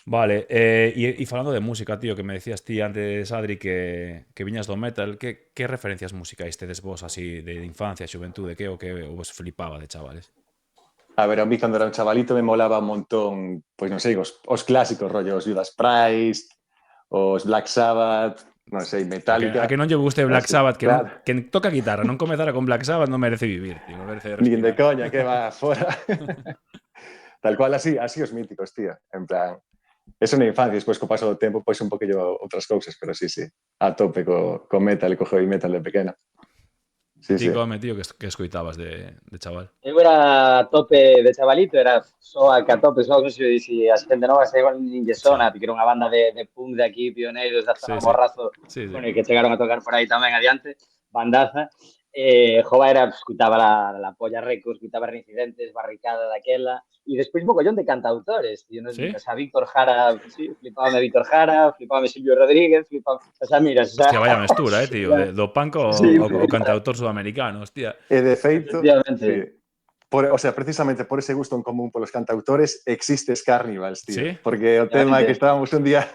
Vale, e falando de música, tío, que me decías ti antes, Adri, que viñas do metal, que referencias musicais tedes vos así de infancia, xuventude, que o que vos flipaba de chavales? A ver, a mí cando era un chavalito me molaba un montón, pois non sei, os clásicos rollos, Judas Priest, os Black Sabbath, non sei, Metallica. A que non lle guste Black Sabbath, que toca guitarra, non comezara con Black Sabbath non merece vivir, tío, non merece respirar. Nin de coña, que va fora. Tal cual, así os míticos, tío, en plan... Eso na infancia, despois co paso do tempo, pois un poquillo outras cousas, pero sí, a tope co metal e co heavy metal de pequena. Sí. Come, tío, que escoitabas de chaval? Eu era a tope de chavalito, era só a tope, só que se a xente nova se igual nin lle sona, que era unha banda de punk de aquí, pioneiros da zona Morrazo, bueno, que chegaron a tocar por aí tamén adiante, bandaza. Jova era, escutaba la Polla Records, escutaba Reincidentes, Barricada daquela, e despois mogollón de cantautores, tío, non sei, o sea, Víctor Jara, sí, flipábame Víctor Jara, flipábame Silvio Rodríguez, flipábame, o sea, mira, o sea... Hostia, vaya mestura, tío, do punk o cantautor sudamericano, hostia. E de feito, sí. O sea, precisamente por ese gusto en común polos cantautores existes Carnivals, tío. ¿Sí? Porque o tema que estábamos un día...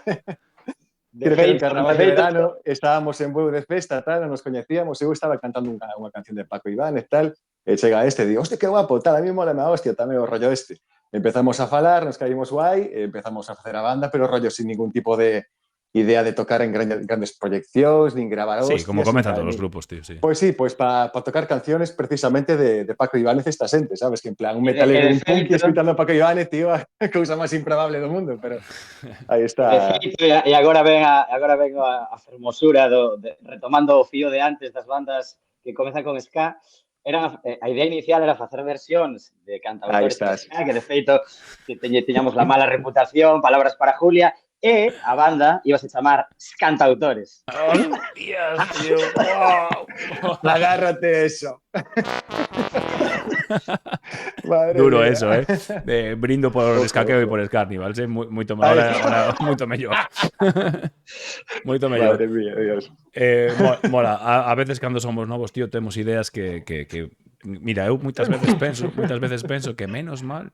Creo que era un carnaval de verano, estábamos en Bueu de Festa, tal, non nos coñecíamos, eu estaba cantando unha canción de Paco Ibáñez, tal, e chega este, digo, hostia, que guapo, tal, a mí mola a hostia, tamén o rollo este. Empezamos a falar, nos caímos guai, empezamos a facer a banda, pero rollo sin ningún tipo de idea de tocar en grandes proyeccións, nin gravar hostias. Sí, como comentan todos os grupos, tío, sí. Pois sí, pois para tocar canciones precisamente de Paco Ibáñez esta xente, sabes? Que en plan, un metalero un punk escutando a Paco Ibáñez, tío, a cousa máis improbable do mundo, pero aí está. E agora ven a fermosura retomando o fío de antes das bandas que comezan con ska. A idea inicial era facer versións de cantautores de ska, que de feito tiñamos la mala reputación, Palabras para Julia, e a banda íbase chamar Cantautores. ¡Hostias, tío! ¡Wow! Agárrate eso. Madre duro mía. Eso, brindo por el escaqueo e por el Carnivals, moito ahora moito mellor. Moito mellor. Madre mía, Dios. Mola, a veces cando somos novos, tío, temos ideas que mira, eu moitas veces penso que menos mal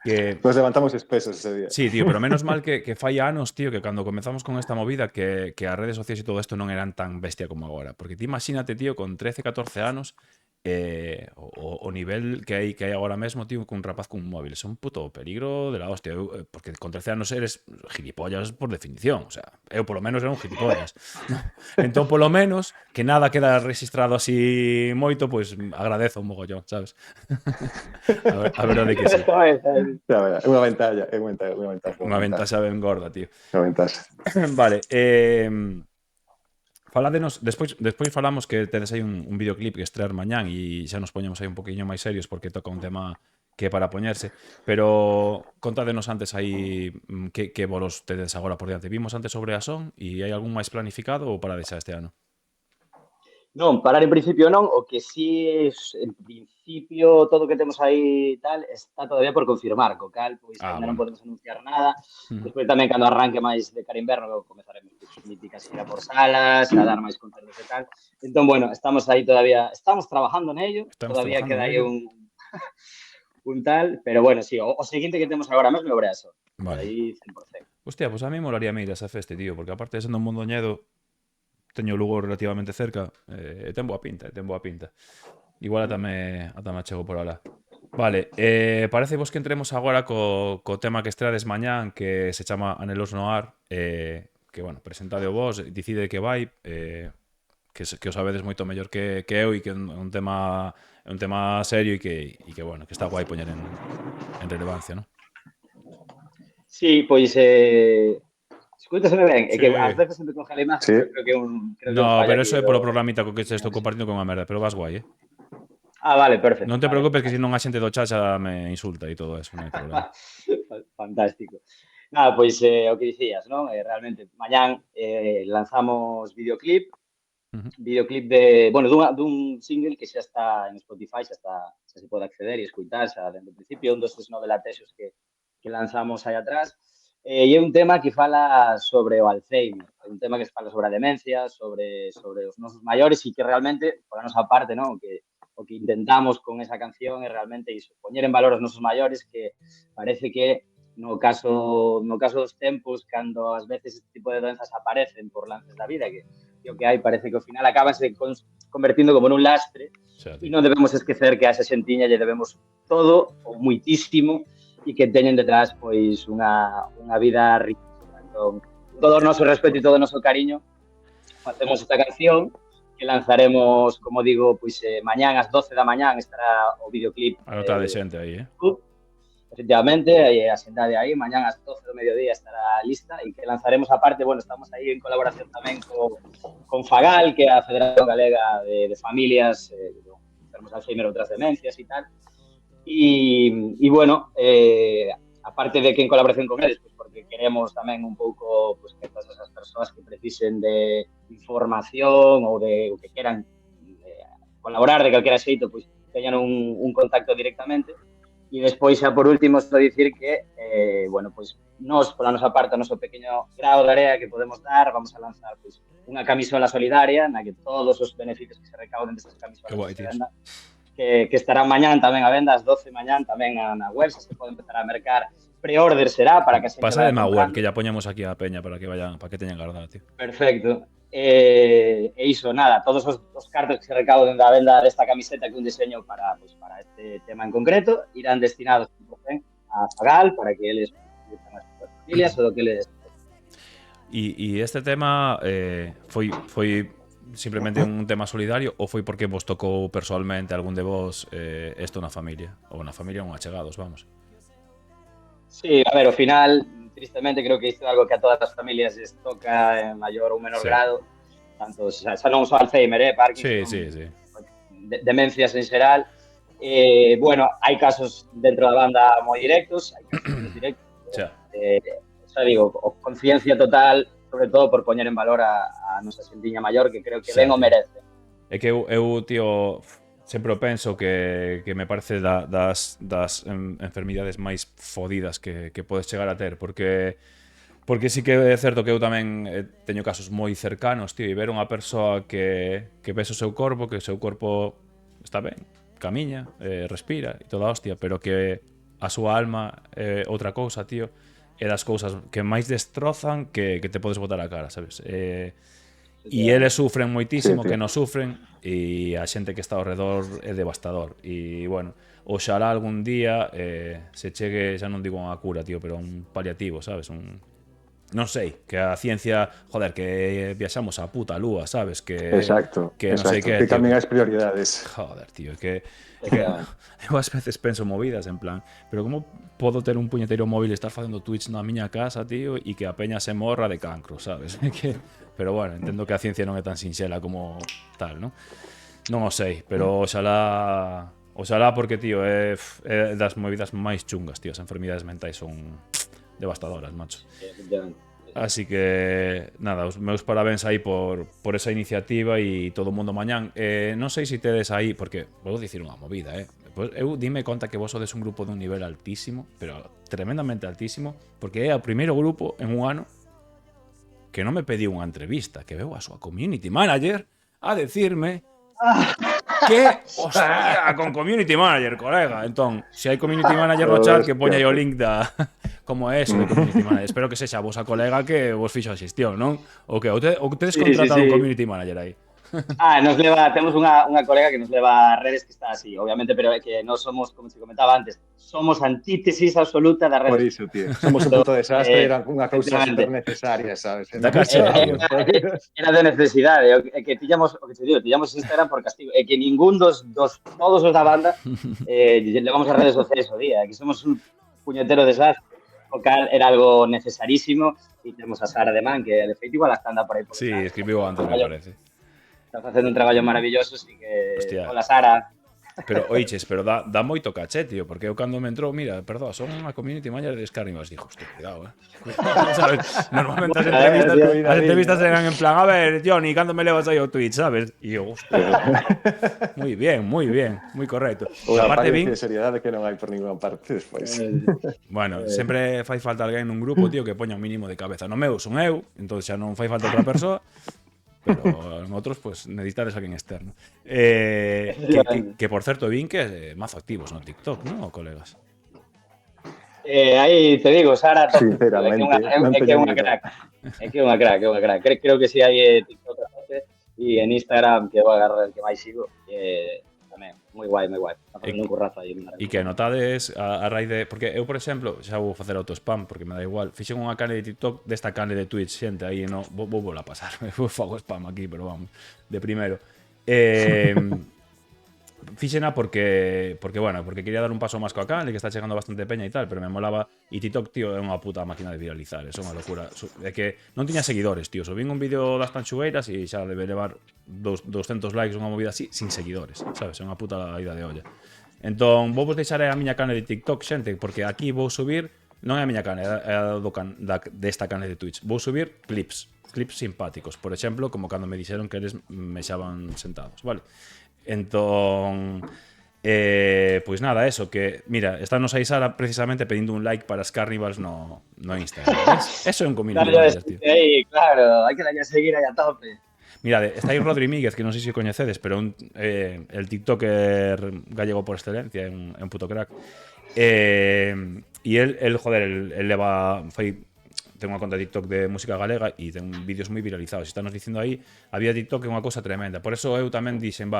que Nos levantamos espesos ese día. sí, tío, pero menos mal que fai anos, tío, que cando comezamos con esta movida que as redes sociais e todo isto non eran tan bestia como agora. Porque ti imagínate, tío, con 13, 14 anos, o nivel que hai agora mesmo, tío, cun rapaz cun móvil. É un puto peligro de la hostia. Porque con 13 anos eres gilipollas por definición. O sea, eu polo menos era un gilipollas. Entón, polo menos, que nada queda registrado así moito, pois agradezo un mogollón, sabes? A verdade que sí. É unha ventaja, é unha ventaja. Unha ventaxa ben gorda, tío. Unha ventaja. Vale, faládenos, despois falamos que tedes aí un videoclip que estrear mañán e xa nos poñemos aí un poquinho máis serios porque toca un tema que é para poñerse, pero contádenos antes aí que bolos tedes agora por diante. Vimos antes sobre a Son e hai algún máis planificado ou para deixar este ano? Non, parar en principio non, o que sí es, en principio, todo o que temos aí tal, está todavía por confirmar, co cal, pois, ainda non Bueno. podemos anunciar nada. Despois tamén, cando arranque máis de cara a inverno, comezaremos pues, míticas ir a por salas, a dar máis concertos e tal. Entón, bueno, estamos aí todavía, estamos trabajando nello, todavía queda aí un tal, pero bueno, sí, o seguinte que temos agora mesmo é o Breaso. Vale. Aí 100%. Hostia, pues a mí molaría ir a esa feste, tío, porque aparte de sendo un Mondoñedo, teño o Lugo relativamente cerca, ten boa pinta, Igual ata me chego por alá. Vale, parece vos que entremos agora co tema que estreades mañán, que se chama Anelos Noir, que, bueno, presentade o vos, dicide que vai, que o sabedes moito mellor que eu e que é un tema serio e que, bueno, que está guai poñer en relevancia, non? Sí, pois escútaseme ben, é Sí. que ás veces sempre con Jalimaz, Sí. creo que un No, fallo pero aquí eso é polo programita co que se estou compartindo con a merda, pero vas guai, Ah, vale, perfecto. Non te vale. preocupes que se non a xente do chat xa me insulta e todo eso, non hai problema. Fantástico. Nada, pois o que dicías, non? Realmente, mañán lanzamos videoclip, videoclip de, bueno, dun single que xa está en Spotify, xa se pode acceder e escutar xa dentro do principio, un dos novelatexos que lanzamos aí atrás. E é un tema que fala sobre o Alzheimer, é un tema que fala sobre a demencia, sobre os nosos maiores e que realmente, por a nosa parte, non? O que intentamos con esa canción é realmente iso, poñer en valor os nosos maiores, que parece que no caso dos tempos, cando ás veces este tipo de doenzas aparecen por lances da vida, que o que hai parece que ao final acabanse convertindo como nun lastre, e non debemos esquecer que a esa xentiña lle debemos todo, ou muitísimo, e que teñen detrás pois unha vida rica. Entón, todo o noso respeto e todo o noso cariño, facemos esta canción que lanzaremos, como digo, pois mañán ás 12 da mañán estará o videoclip. Anota de xente aí, Efectivamente, a xendade aí, mañán ás 12 do mediodía estará lista e que lanzaremos aparte, bueno, estamos aí en colaboración tamén con Fagal, que é a Federación Galega de Familias, enfermos de Alzheimer e outras demencias e tal. E bueno, aparte de que en colaboración con eles, pues porque queremos tamén un pouco pues, que todas esas persoas que precisen de información ou que queran colaborar de calquera xeito, pues teñan un contacto directamente. E despois, xa por último, só dicir que, bueno, pues nós, pola nosa parte, o noso pequeno grao de area que podemos dar, vamos a lanzar pues, unha camisola solidaria na que todos os beneficios que se recauden destas camisolas que estarán mañán tamén a venda, ás 12 mañán tamén na web, se pode empezar a mercar. Pre-order será para que a xente pasa de má web, que ya poñamos aquí a peña para que teñan guardado, tío. Perfecto. E iso, nada, todos os cartos que se recauden da venda desta camiseta que un diseño para este tema en concreto irán destinados a Fagal para que eles as súas familias ou do que eles... E este tema foi simplemente un tema solidario ou foi porque vos tocou personalmente algún de vos isto na familia? Ou na familia ou achegados, vamos. Sí, a ver, ao final, tristemente, creo que isto é algo que a todas as familias les toca en maior ou menor grado, tanto, xa non só Alzheimer, Parkinson, sí. Demencias en xeral. Bueno, hai casos dentro da banda moi directos, hai casos menos directos. Xa digo, conciencia total, sobre todo por poñer en valor a nosa xentiña maior, que creo que ben o merece. É que eu tío, sempre penso que me parece das enfermidades máis fodidas que podes chegar a ter, porque sí que é certo que eu tamén teño casos moi cercanos, tío, e ver unha persoa que ves o seu corpo, que o seu corpo está ben, camiña, respira e toda hostia, pero que a súa alma é outra cousa, tío, é das cousas que máis destrozan que te podes botar a cara, sabes? E eles sufren moitísimo, que non sufren, e a xente que está ao redor é devastador. E, bueno, oxalá algún día se chegue, xa non digo unha cura, tío, pero un paliativo, sabes? Non sei, que a ciencia, joder, que viaxamos a puta lúa, sabes? Que, exacto, que non sei que cambien as prioridades. Joder, tío, que eu ás veces penso movidas en plan, pero como podo ter un puñeteiro móvil e estar facendo Twitch na miña casa, tío, e que a peña se morra de cancro, sabes? Pero bueno, entendo que a ciencia non é tan sinxela como tal, non? Non o sei, pero oxalá porque, tío, é das movidas máis chungas, tío, as enfermidades mentais son devastadoras, macho. Así que, nada, os meus parabéns aí por esa iniciativa e todo o mundo mañán. Non sei se tedes aí, porque vou dicir unha movida, pues eu dime conta que vos sodes un grupo dun nivel altísimo, pero tremendamente altísimo, porque é o primeiro grupo en un ano que non me pediu unha entrevista, que veu a súa community manager a decirme que, hostia, con community manager, colega. Entón, se hai community manager no chat, que poña aí o link da como é eso de community manager. Espero que sexa a vosa colega que vos fixo a xestión, non? O que tedes contratado un community manager aí. Temos unha colega que nos leva a redes que está así, obviamente, pero é que non somos, como se comentaba antes, somos antítesis absoluta das redes. Por iso, tío, somos un puto desastre, era unha cousa super necesaria, sabes? Era de necesidade, é que tiñamos Instagram por castigo, é que ningún todos os da banda levamos as redes sociais o día, que somos un puñetero desastre. O cal era algo necesarísimo e temos a Sara de Man, que de feito igual hasta anda por aí. Sí, escribiu antes, me parece. Está facendo un traballo maravilloso, así que... Hostia. Hola, Sara. Pero, oiches, pero dá moito caché, tío, porque eu cando me entrou, mira, perdón, son unha community manager de Scarnivals, dijo, hostia, cuidado, ¿sabes? Normalmente as entrevistas eran en plan, a ver, Johnny, cando me levas aí ao Twitch, sabes? E eu, hostia, moi bien, moi correcto. Unha parte de seriedade que non hai por ninguna parte despois. Bueno, sempre fai falta alguén nun grupo, tío, que poña un mínimo de cabeza. No meu son eu, entón xa non fai falta outra persoa, pero en outros, pues, necesitares alguén externo. Que por certo, vin que mazo activos no TikTok, ¿no, colegas? Aí te digo, Sara, sinceramente, é que é unha crack. Creo que si hai TikTok e en Instagram, que é o que máis sigo, tamén, moi guai. Está facendo un currazo aí. E que notades a raíz de... Porque eu, por exemplo, xa vou facer autospam, porque me dá igual. Fixen unha canle de TikTok desta canle de Twitch, xente, aí no, vou a pasar. Fago spam aquí, pero vamos, de primeiro. Fixena porque quería dar un paso máis coa canle, que está chegando bastante peña e tal, pero me molaba. E TikTok, tío, é unha puta máquina de viralizar, é unha locura. É que non tiña seguidores, tío. Subín un vídeo das tanchugueiras e xa debe levar 200 likes, unha movida así, sin seguidores, sabes? É unha puta ida de olla. Entón, vou vos deixar a miña canle de TikTok, xente, porque aquí vou subir, non é a miña canle, é a desta canle de Twitch. Vou subir clips simpáticos, por exemplo, como cando me dixeron que eles me xaban sentados, vale? Entón, pois nada, eso, que, mira, estános aí Sara precisamente pedindo un like para Scarnivals no Instagram, ¿ves? Eso é un community manager, tío. Claro, hai que darlle a seguir aí a tope. Mira, está aí Rodri Míguez, que non sei se coñecedes, pero el tiktoker gallego por excelencia, é un puto crack. E el joder, el leva... Ten unha conta de TikTok de música galega e ten vídeos moi viralizados. E estános dicindo aí, había TikTok é unha cosa tremenda. Por eso eu tamén dixen,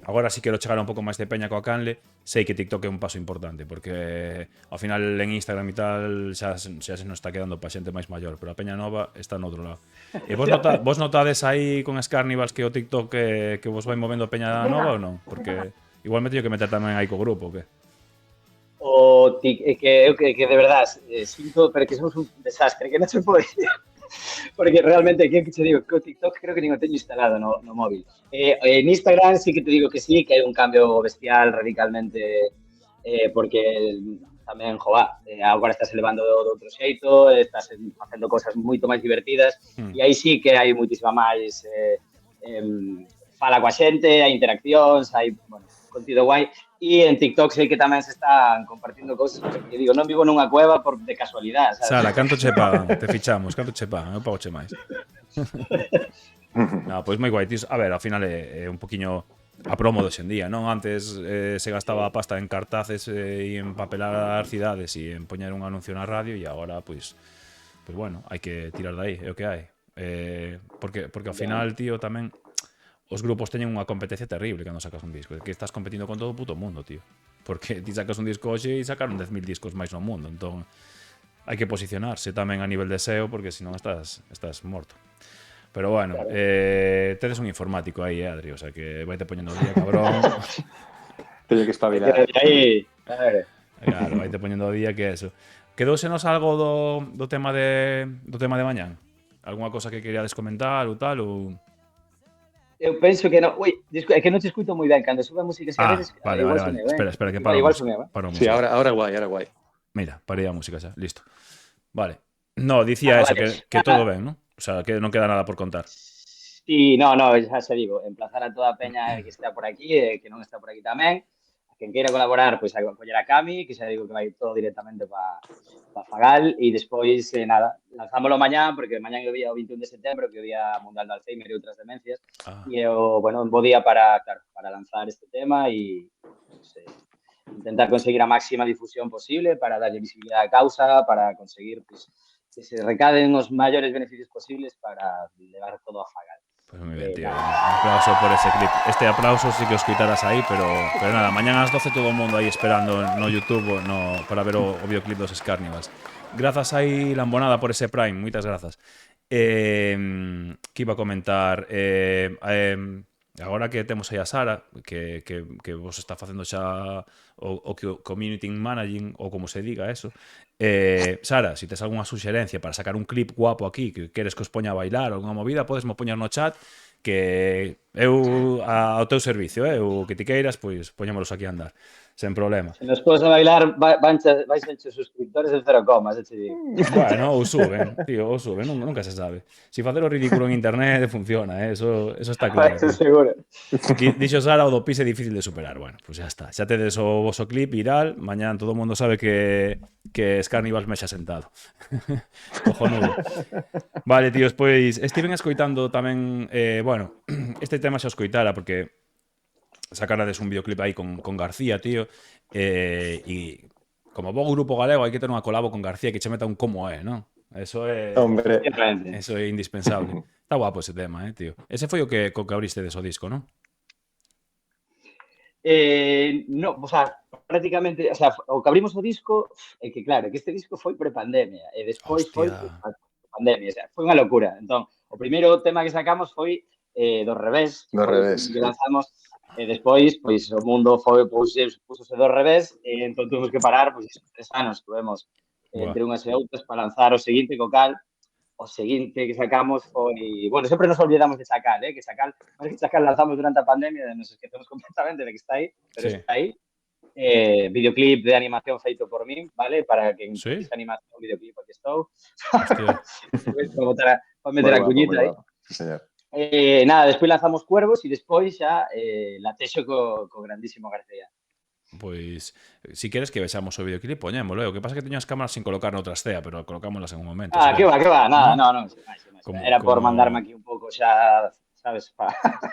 agora sí quero chegar un pouco máis de peña coa canle, sei que TikTok é un paso importante, porque ao final en Instagram e tal xa se nos está quedando pa xente máis maior, pero a peña nova está no outro lado. E vos notades aí con Scarnivals que o TikTok que vos vai movendo peña nova ou non? Porque igual me teño que meter tamén aí co grupo, ou que? Que de verdad sinto, pero que somos un desastre, que non se pode. Porque realmente, que te digo, que o TikTok creo que nin o teño instalado no móvil. En Instagram sí que te digo que sí, que hai un cambio bestial radicalmente, porque tamén, agora estás elevando de outro xeito, estás facendo cosas moito máis divertidas, e aí sí que hai moitísima máis fala coa xente, hai interaccións, hai, contido guai. E en TikTok sei que tamén se están compartindo cousas, porque digo, non vivo nunha cueva de casualidade, sabes? Sara, canto che pagan? Te fichamos, canto che pagan? Eu pago che máis. No, pois moi guai, tío. A ver, ao final é un poquinho a promo de hoxendía, non? Antes se gastaba a pasta en cartaces e en papelar as cidades e en poñer un anuncio na radio e agora, pois bueno, hai que tirar de aí, é o que hai. Porque ao final, tío, tamén os grupos teñen unha competencia terrible cando sacas un disco, que estás competindo con todo o puto mundo, tío. Porque ti sacas un disco hoxe e sacaron 10.000 discos máis no mundo, entón hai que posicionarse tamén a nivel de SEO porque senón estás morto. Pero bueno, claro. Tedes un informático aí, Adri, o sea que vaite poñendo o día, cabrón. Teño que espabilar. Claro, vaite poñendo o día que é eso. Quedousenos algo do tema de mañán? Algúna cosa que queríades comentar ou tal, ou... Eu penso que non. Ui, é que non te escuto moi ben. Cando sube a música, se veces, vale. Espera, que paro. Igual soneo, Sí, ahora guai. Mira, parei a música xa, listo. Vale. No, dicía eso, que todo ben, ¿no? O sea, que non queda nada por contar. Sí, no, xa se digo, emplazar a toda a peña que está por aquí e que non está por aquí tamén. Quen queira colaborar, pois a coller a Cami, que xa digo que vai todo directamente para Fagal, e despois, nada, lanzámoslo mañá, porque mañá é o día 21 de setembro, que é o día mundial do Alzheimer e outras demencias, e é un bo día para lanzar este tema e intentar conseguir a máxima difusión posible para darlle visibilidade á causa, para conseguir que se recaden os maiores beneficios posibles para levar todo a Fagal. Pues moi ben, tío. Un aplauso por ese clip. Este aplauso sí que os coitarás aí, pero nada, mañana ás 12 todo o mundo aí esperando no YouTube para ver o videoclip dos Scarnivals. Grazas aí, Lambonada, por ese Prime. Moitas grazas. Que iba a comentar... agora que temos aí a Sara, que vos está facendo xa o community managing, ou como se diga eso, Sara, se tes algunha suxerencia para sacar un clip guapo aquí, que queres que os poña a bailar ou unha movida, podesmo poñer no chat, que eu ao teu servicio, o que ti queiras, pois poñémolos aquí a andar, sen problema. Se nos pos a bailar, vais encher suscriptores en 0, xa te digo. Bueno, ou suben, tío, nunca se sabe. Si facer o ridículo en internet funciona, eso está claro. Eso seguro. Dixo Sara, o do pis é difícil de superar. Bueno, pues xa está. Xa tedes o voso clip viral, mañán todo o mundo sabe que Scarnivals mexa sentado. Cojonudo. Vale, tíos, pois estiven escoitando tamén, bueno, este tema xa o escoitara porque sacarades un videoclip aí con García, tío, e como bo grupo galego hai que ter unha colabo con García que che meta un como non? Eso é... Hombre. Eso é indispensable. Está guapo ese tema, tío. Ese foi o que abriste deso disco, non? No, o sea, prácticamente, o sea, o que abrimos o disco é que claro, que este disco foi pre-pandemia e despois foi pandemia, o sea, foi unha locura. Entón, o primeiro tema que sacamos foi do revés. Do revés. Que lanzamos e despois, pois, o mundo foi pusose do revés e entón tuvemos que parar, pois, 3 anos tuvemos entre unhas e outras para lanzar o seguinte, co cal o seguinte que sacamos foi... Bueno, sempre nos olvidamos de Chacal, que Chacal lanzamos durante a pandemia, nos esquecemos completamente de que está aí, pero está aí. Videoclip de animación feito por min, vale? Para que esta animación, videoclip, aquí estou. Para meter a cuñita aí. Sí, señor. Nada, despois lanzamos Cuervos e despois xa latexo co grandísimo García. Pois, si queres que vexamos o videoclip, poñémolo. O que pasa é que teño as cámaras sin colocar noutra escea, pero colocámolas en un momento. Que va, nada, non. Era por mandarme aquí un pouco xa, sabes?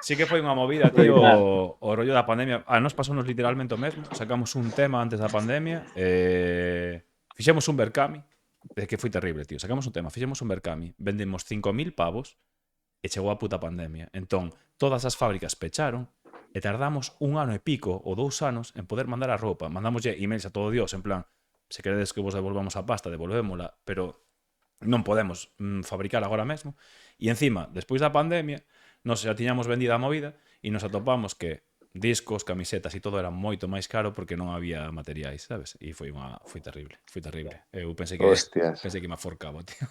Sí que foi unha movida, tío, o rollo da pandemia. Nos pasounos literalmente o mesmo. Sacamos un tema antes da pandemia, fixemos un Berkami, que foi terrible, tío. Sacamos un tema, fixemos un Berkami, vendemos 5.000 pavos e chegou a puta pandemia. Entón, todas as fábricas pecharon e tardamos 1 ano e pico ou 2 anos en poder mandar a roupa. Mandamoslle emails a todo Dios, en plan, se queredes que vos devolvamos a pasta, devolvémola, pero non podemos fabricar agora mesmo. E encima, despois da pandemia, nos xa tiñamos vendida a movida e nos atopamos que discos, camisetas e todo era moito máis caro porque non había materiais, sabes? E foi terrible, foi terrible. Eu pensei que me aforcaba, tío.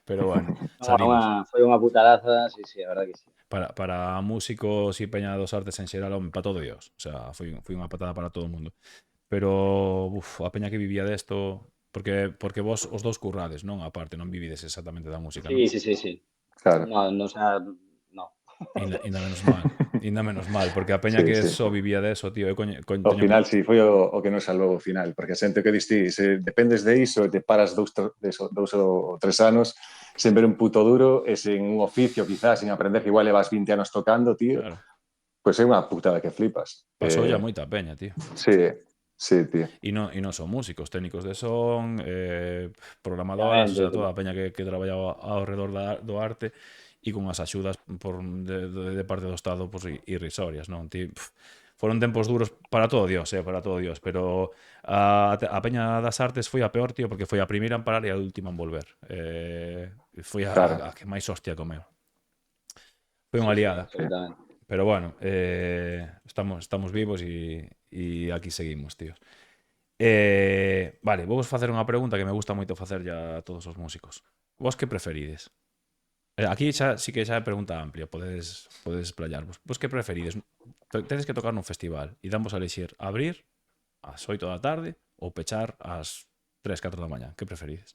Pero bueno, salimos. Foi unha putadaza, sí, a verdad que sí. Para músicos e peña dos artes en xeral, para todo Dios. O sea, foi unha patada para todo o mundo. Pero, a peña que vivía desto, porque vos os dous currades, non? A parte, non vivides exactamente da música, non? Sí. Claro. No. Ainda menos mal, porque a peña que só vivía deso, tío, ao final, sí, foi o que nos salvou ao final, porque a xente que diste, se dependes de iso e te paras 2 ou 3 anos sen ver un puto duro e sen un oficio, quizás, sin aprender, que igual levas 20 anos tocando, tío, Pois é unha putada que flipas. Pasou ya moita peña, tío. Sí, tío. E non son músicos, técnicos de son, programadoras, o sea, toda a peña que traballaba ao redor do arte e con as axudas de parte do Estado pues, irrisorias, non? Foron tempos duros para todo Dios, para todo Dios, pero a peña das artes foi a peor, tío, porque foi a primeira en parar e a última en volver. Foi a que máis hostia comeu. Foi unha liada. Pero bueno, estamos vivos e aquí seguimos, tíos. Vale, vou vos facer unha pregunta que me gusta moito facer a todos os músicos. Vos que preferides? Aquí sí que xa é pregunta amplia, podedes explayarvos. Vos que preferides? Tedes que tocar nun festival e damos a elixir abrir ás 8 da tarde ou pechar ás 3, 4 da mañá. Que preferides?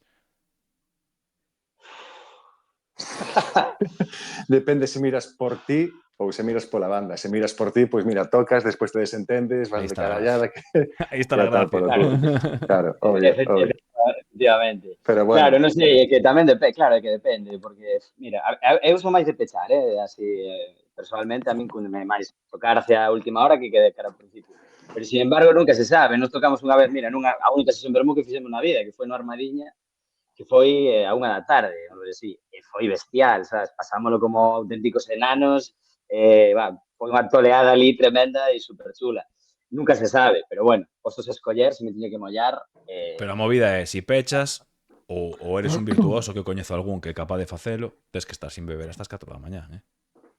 Depende se miras por ti ou se miras pola banda. Se miras por ti, pois mira, tocas, despois te desentendes, vas de carallada. Aí está la gracia. Claro, obvio. Efectivamente. Pero bueno. Claro, non sei, é que tamén depende, porque, mira, eu sou máis de pechar, así, personalmente, a min cúndeme máis tocar hacia a última hora que cara ao principio. Pero, sin embargo, nunca se sabe. Nos tocamos unha vez, mira, a única sesión vermú que fixemos na vida, que foi no Armadiña, que foi a 1 da tarde, sí, e foi bestial, sabes? Pasámoslo como auténticos enanos, foi unha toleada ali tremenda e super chula. Nunca se sabe, pero bueno, postos a escoller, se me tiña que mollar... Pero a movida é, si pechas, ou eres un virtuoso que coñezo algún que é capaz de facelo, tens que estar sin beber hasta as 4 da mañá,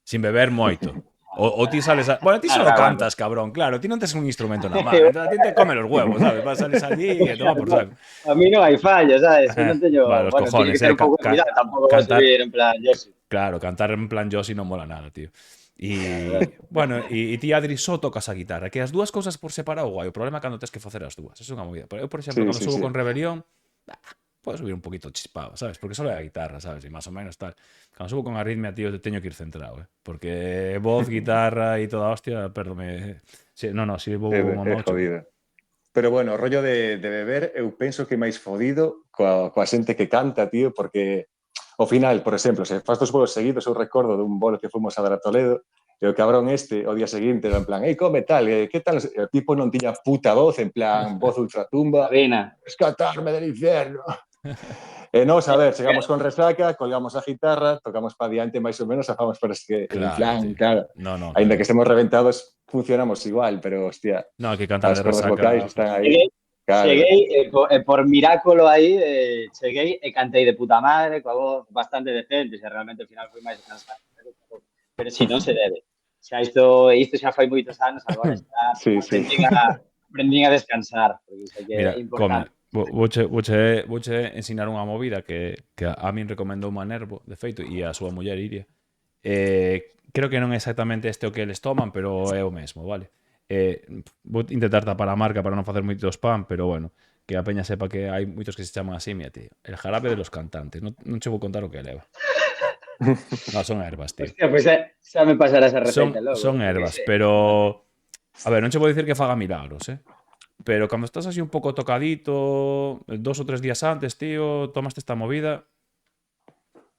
Sin beber moito. O ti sales a... Bueno, ti solo cantas, cabrón, claro. Ti non tes un instrumento na mano. A ti te come los huevos, sabes? Vas a salir allí e toma por saco. A mí non hai fallo, sabes? Eu non teño... Vale, los cojones, tiene que ter un pouco de cuidado. Tampouco vou subir en plan Yoshi. Claro, cantar en plan Yoshi non mola nada, tío. E, bueno, e ti, Adri, só tocas a guitarra. Que as dúas cousas por separado, guai. O problema é cando tens que facer as dúas. Eso é unha movida. Eu, por exemplo, cando subo con Rebelión, podo subir un poquito chispado, sabes? Porque só é a guitarra, sabes? E máis ou menos tal. Cando subo con Arritmia, tío, teño que ir centrado, Porque voz, guitarra e toda hostia, perdome. Si vou unha mocho. Pero bueno, o rollo de beber, eu penso que é máis fodido coa xente que canta, tío, porque ao final, por exemplo, se faz 2 bolos seguidos, eu recordo dun bolo que fomos a dar a Toledo, e o cabrón o día seguinte, en plan, come tal, que tal? O tipo non tiña puta voz, en plan, voz ultratumba. Rescatarme del infierno. E nos, a ver, chegamos con resaca, colgamos a guitarra, tocamos pa diante máis ou menos, afamos por que, en plan, claro. Ainda que estemos reventados, funcionamos igual, pero, hostia, no, que cantar as de cordas resaca vocais están aí. Claro. Cheguei, por miráculo aí, cheguei e cantei de puta madre, coa voz bastante decente, se realmente ao final foi máis cansado. Pero si non se debe. Xa isto xa fai moitos anos, agora está aprendín a descansar, porque iso que é importante. Vouche ensinar unha movida que a min recomendou Manervo, de feito, e a súa muller Iria. Creo que non é exactamente este o que eles toman, pero é o mesmo, vale? Vou intentar tapar a marca para non facer moito spam, pero bueno, que a peña sepa que hai moitos que se chaman así, mira, tío. El jarabe de los cantantes. Non che vou contar o que leva. No, son ervas, tío. Hostia, pues xa me pasará esa receita logo. Son ervas, pero... A ver, non che vou dicir que faga milagros, Pero cando estás así un pouco tocadito, 2 ou 3 días antes, tío, tomaste esta movida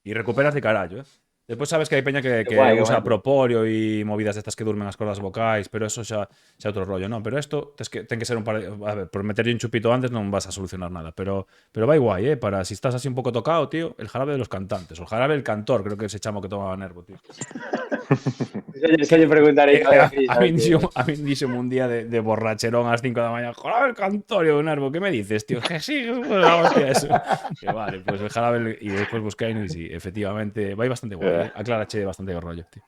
e recuperas de carallo, Despois sabes que hai peña que usa propóleo e movidas destas que durmen as cordas vocais, pero eso xa é outro rollo, non? Pero isto ten que ser un par de... A ver, por meterlle un chupito antes non vas a solucionar nada, pero vai guai, Para si estás así un pouco tocado, tío, el jarabe de los cantantes, o el jarabe del cantor, creo que se chama que tomaba Nervo, tío. Xa lle preguntarei. A min dixome un día de borracherón ás 5 da mañá, jarabe el cantorio de Nervo, que me dices, tío? Que sí, hostia, eso. Que vale, pues el jarabe, e despois busquei e sí, efectivamente, vai bastante guai. Aclárache bastante o rollo, tío.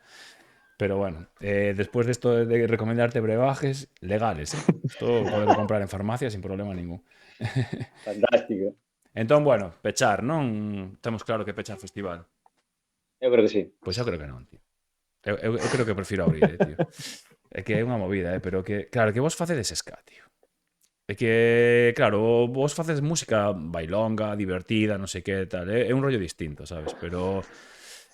Pero bueno, después de esto de recomendarte brebajes legales, Esto poderlo comprar en farmacia sin problema ningún. Fantástico. Entón, bueno, pechar, non? Temos claro que pechar festival. Eu creo que sí. Pois eu creo que non, tío. Eu creo que prefiro abrir, tío. É que é unha movida, pero que, claro, que vos facedes ska, tío. É que, claro, vos facedes música bailonga, divertida, non sei que tal. É un rollo distinto, sabes? Pero...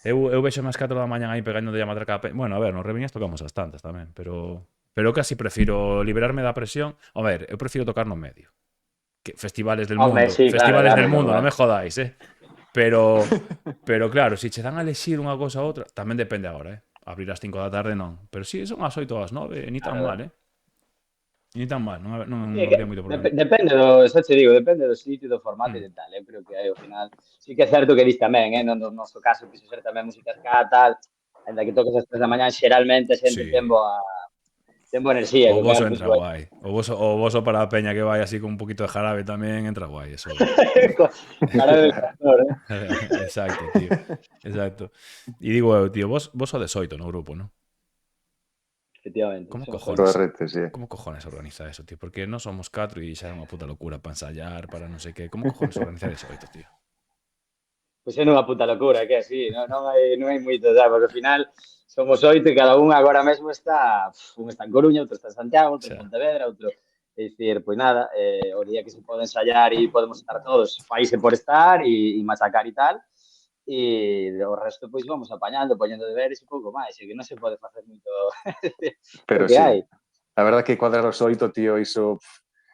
Eu vexo máis 4 da mañan aí pegando de matraca. Bueno, a ver, nos Reviñas tocamos as tantas tamén, pero casi prefiro liberarme da presión. A ver, eu prefiro tocar no medio. Que festivales del mundo, sí, festivales del mundo, non me jodáis, Pero claro, se che dan a elexir unha cousa ou outra, tamén depende agora, abrir ás 5 da tarde non. Pero si son ás 8 ou ás 9, ni tan mal, Ni tan mal, non habría moito problema. Depende xa te digo, depende do sitio, do formato e de tal. Eu creo que aí ao final sí que é certo que dis tamén, no noso caso quixo ser tamén música ska, tal, ainda que toques as 3 da mañá, xeralmente a xente ten boa enerxía. O voso entra guai. O voso para a peña que vai así con un poquito de jarabe tamén entra guai, eso. Jarabe de pastor, Exacto, tío. Exacto. E digo eu, tío, vos sodes 8 no grupo, non? Efectivamente. Como Correcto, sí. Como cojones organiza eso, tío? Porque non somos 4 e xa é unha puta locura para ensayar, para non sei que. Como cojones organizar eso 8, tío? Pois é unha puta locura, que así, non hai moito, porque ao final somos 8 e cada un agora mesmo está, un está en Coruña, outro está en Santiago, outro en Pontevedra, outro, é dicir, pois nada, o día que se pode ensayar e podemos estar todos, faise por estar e machacar e tal, e o resto pois vamos apañando, poñendo deberes e pouco máis, e que non se pode facer moito. Pero sí, hai. A verdad que cuadrar os 8, tío, iso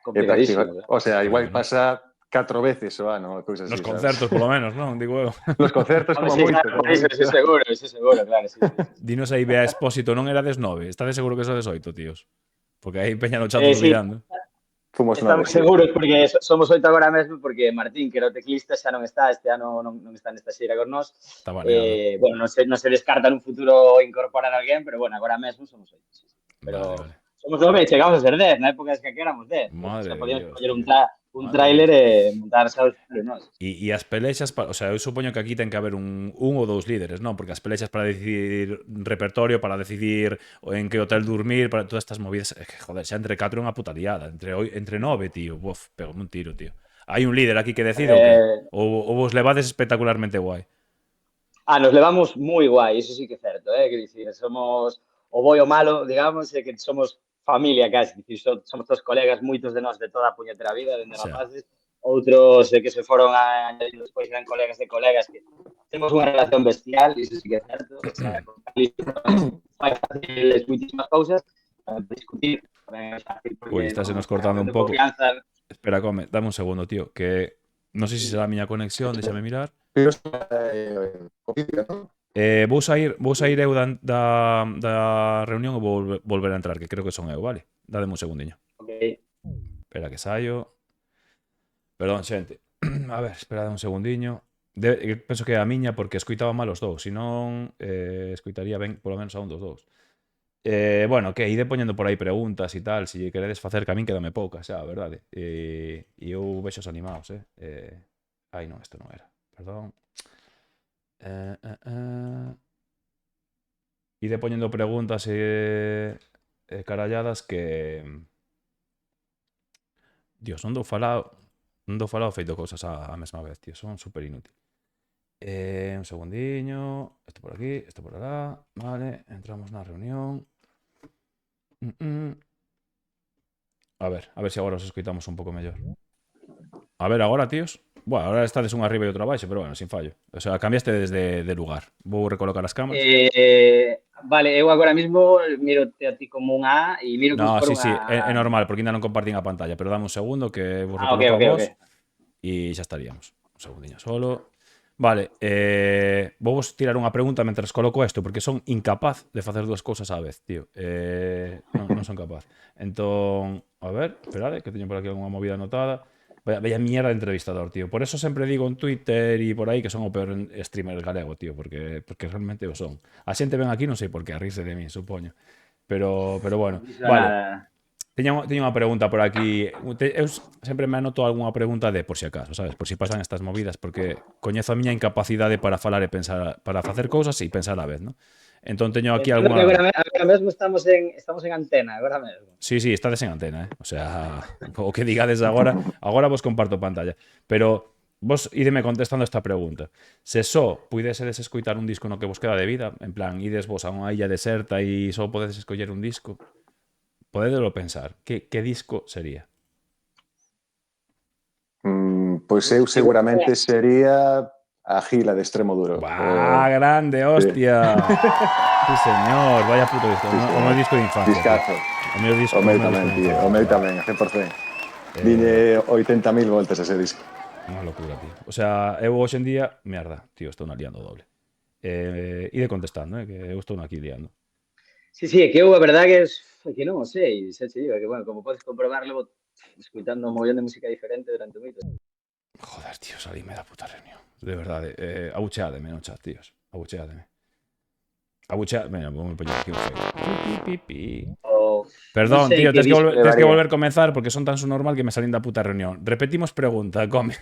complicadísimo. O sea, igual pasa 4 veces o ano, cousas así. Nos concertos, polo menos, non? Digo eu. Nos concertos como moito. Eso seguro, claro, sí. Dinos aí, Bea Expósito, non erades 9? Estades seguro que sodes 8, tíos? Porque aí peña no chat mirando. Estamos seguros porque somos 8 agora mesmo porque Martín, que era o teclista, xa non está, este ano non está nesta xeira con nós. Bueno, non se descarta nun futuro incorporar a alguén, pero bueno, agora mesmo somos 8. Sí. Pero vale. Somos 9 e chegamos a ser 10, na época que éramos 10. Madre podíamos coller un tráiler e montar xa os nós. E as pelexas, o sea, eu supoño que aquí ten que haber un ou dous líderes, non? Porque as pelexas para decidir repertorio, para decidir en que hotel dormir, para todas estas movidas, que, joder, xa entre 4 é unha puta liada, entre 9, tío, pego un tiro, tío. Hai un líder aquí que decide ou vos levades espectacularmente guai? Nos levamos moi guai, iso sí que é certo, que dicir, somos o bo e o malo, digamos, que somos familia casi, dicir, somos todos colegas, moitos de nós de toda a puñetera vida, dende rapaces, outros que se foron a añadir despois eran colegas de colegas que temos unha relación bestial, iso sí que é certo, o sea, con Carlitos fai fácil moitísimas cousas, para discutir, Ui, estásenos cortando un pouco. Espera, come, dame un segundo, tío, que non sei se será a miña conexión, déxame mirar. Vou sair eu da reunión e vou volver a entrar, que creo que son eu, vale? Dádeme un segundiño. Espera que saio. Perdón, xente. A ver, espera un segundiño. Penso que é a miña porque escoitaba mal os dous, senón escoitaría ben polo menos a un dos dous. Bueno, que ide poñendo por aí preguntas e tal, se queredes facer, que a min quedame poucas, xa, a verdade. E eu vexos animados, Ai, non, isto non era. Perdón. Ide poñendo preguntas e caralladas que... Dios, non dou falado feito cousas a mesma vez, tío. Son super inútil. Un segundiño. Isto por aquí, isto por alá. Vale, entramos na reunión. A ver se agora os escoitamos un pouco mellor. A ver, agora, tíos. Bueno, ahora estades un arriba e outro abaixo, pero bueno, sin fallo. O sea, cambiaste desde de lugar. Vou recolocar as cámaras. Vale, eu agora mismo mirote a ti como un A e miro como si, é normal, porque ainda non compartín a pantalla, pero dame un segundo que vos recoloco a vos e xa estaríamos. Un segundinho solo. Vale, vou vos tirar unha pregunta mentre coloco isto, porque son incapaz de facer dúas cousas á vez, tío. Non son capaz. Entón, a ver, esperade, que teño por aquí algunha movida anotada. Vaya mierda de entrevistador, tío. Por eso sempre digo en Twitter e por aí que son o peor streamer galego, tío, porque realmente o son. A xente ven aquí, non sei por que, a rirse de mí, supoño. Pero bueno, vale. Teño unha pregunta por aquí. Eu sempre me anoto algunha pregunta de por si acaso, sabes? Por si pasan estas movidas, porque coñezo a miña incapacidade para falar e pensar, para facer cousas e pensar á vez, non? Entón teño aquí algunha... Agora mesmo estamos en antena, agora mesmo. Sí, estades en antena, O sea, o que digades agora vos comparto pantalla. Pero vos ídeme contestando esta pregunta. Se só puidesedes escoitar un disco no que vos queda de vida, en plan, ides vos a unha illa deserta e só podedes escoller un disco, podedelo pensar. Que disco sería? Pois eu seguramente sería... a Gila de Extremoduro. Grande, hostia. Sí, señor, vaya puto disco. O meu disco de infancia. Discazo. O meu disco. O meu tamén, tío. O meu tamén, 100%. Diñe 80.000 voltas ese disco. Unha locura, tío. O sea, eu hoxe en día, merda, tío, estou na liando doble. ide contestando, que eu estou aquí liando. Sí, sí, é que eu a verdade é que non o sei, xa che digo, que, bueno, como podes comprobar, levo escuitando un mogollón de música diferente durante moitos. Joder, tío, salíme da puta reunión. De verdade, abucheádeme no chat, tíos. Abucheádeme. Mira, vou me poñer aquí un feito. Non Perdón, sei tío, que disco tens que levaría. volver a comenzar porque son tan subnormal que me salín da puta reunión. Repetimos pregunta, come.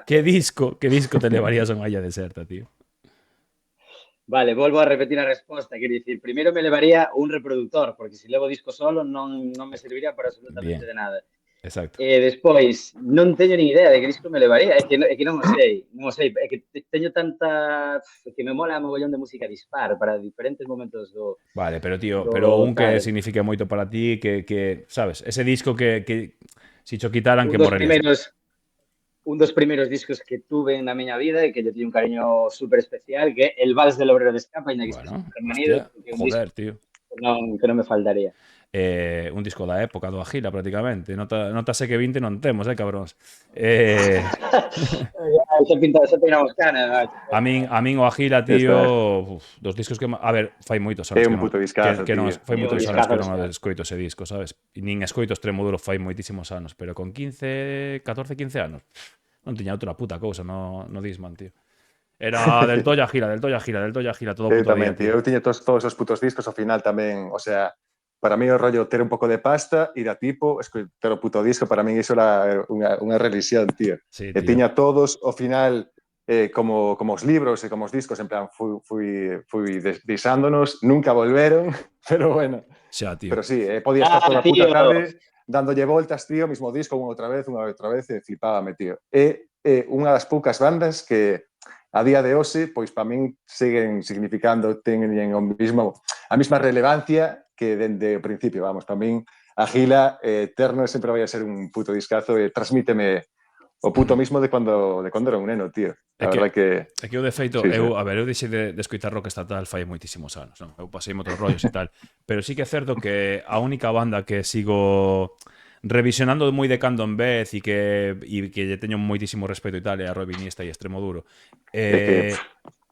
Que disco te levarías a unha illa deserta, tío? Vale, volvo a repetir a resposta. Quero dicir, primeiro me levaría un reproductor, porque se levo disco solo non me serviría para absolutamente Bien, de nada. exacto. Despois, non teño ni idea de que disco me levaría, é que non o sei, é que teño tanta... É que me mola mogollón de música dispar para diferentes momentos Vale, pero tío, pero do un que tal. signifique moito para ti, sabes, ese disco que si cho quitaran, Un que dos morrerías. primeiros discos que tuve na miña vida e que lle tiño un cariño super especial, que é El Vals del Obrero de Escapa, ainda que estes Bueno, permanido, hostia, que é un disco joder, tío. que non me faltaría. Un disco da época do Agila prácticamente. Notase que 20 non temos, cabróns. Xa peinamos canas. A min o Agila, Esta é. tío, dos discos que... A ver, fai moitos anos É que un non... puto discazo, Que non, tío. fai É un moitos anos discazo, que non discazo. escoito ese disco, sabes? E nin escoito Extremoduro fai moitísimos anos, pero con 15, 14, 15 anos, non tiña outra puta cousa no Discman, tío. Era del Toya Gira, todo o Eu puto tamén, día, tío. tío. Eu tiña todos os putos discos, ao final tamén, o sea, para mí o rollo ter un pouco de pasta, ir a tipo, escoitar o puto disco, para mí iso era unha religión, tío. Sí, E tío. tiña todos, ao final, como os libros e como os discos, en plan, fui deixándonos, nunca volveron, pero bueno. Xa, tío. Pero sí, podía estar toda a puta Tío. tarde dándolle voltas, tío, mismo disco unha outra vez, e flipábame, tío. É unha das poucas bandas que a día de hoxe, pois para min seguen significando, teñen a mesma relevancia que dende o principio, vamos, para min a Gila Eterno sempre vai a ser un puto discazo e transmíteme o puto mismo de cando era un neno, tío. A verdade que... É que eu, de feito, Sí, sí. eu deixei de escoitar rock estatal fai moitísimos anos, non? Eu pasei outros rollos e tal, pero sí que é certo que a única banda que sigo revisionando moi de cando en vez e que lle teño moitísimo respeto e tal é a Roy Iniesta e Extremoduro. que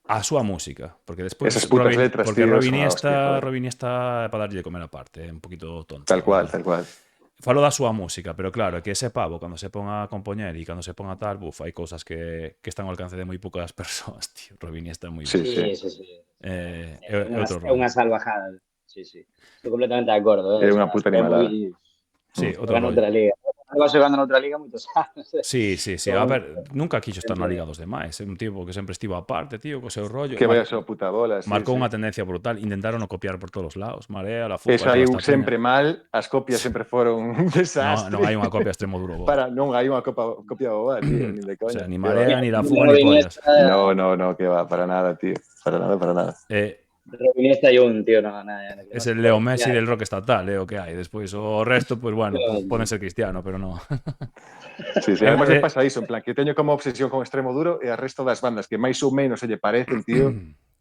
A súa música, porque despois esas putas letras, porque tío, Roy son a hostia, joder. Iniesta é para darlle de comer aparte, é un poquito tonto. Tal cual, tal cual. Falo da súa música, pero claro, que ese pavo, cando se pon a compoñer e cando se pon a tal, hai cousas que están ao alcance de moi poucas persoas, tío. Roy Iniesta é moi Sí, bo. Sí. É outro É unha rollo. salvajada. Sí. Estou completamente de acordo. É unha puta animalada. Sí, outro Xoga rollo. noutra liga. Leva xogando noutra liga moitos anos. Sí. A ver, nunca quixo estar na liga dos demais. É un tipo que sempre estivo aparte, tío, co seu rollo. Que vai a súa puta bola, sí, Marcou sí. unha tendencia brutal. Intentaron o copiar por todos os lados. Marea, la Fuga, Eso toda hai esta sempre peña. mal, as copias sempre foron un desastre. Non hai unha copia Extremoduro boa. Non hai unha copia boa, tío, ni de O coña. sea, ni Que Marea, va. ni la Fuga, ni pollas. No, que va, para nada, tío. Para nada. Robin Iniesta hai un, tío, Es el Leo Messi del rock estatal, o que hai. Despois o resto, pues bueno, poden ser cristiano, pero no. Sí, además me pasa iso, en plan, que teño como obsesión con Extremoduro e a resto das bandas que máis ou menos se lle parecen, tío,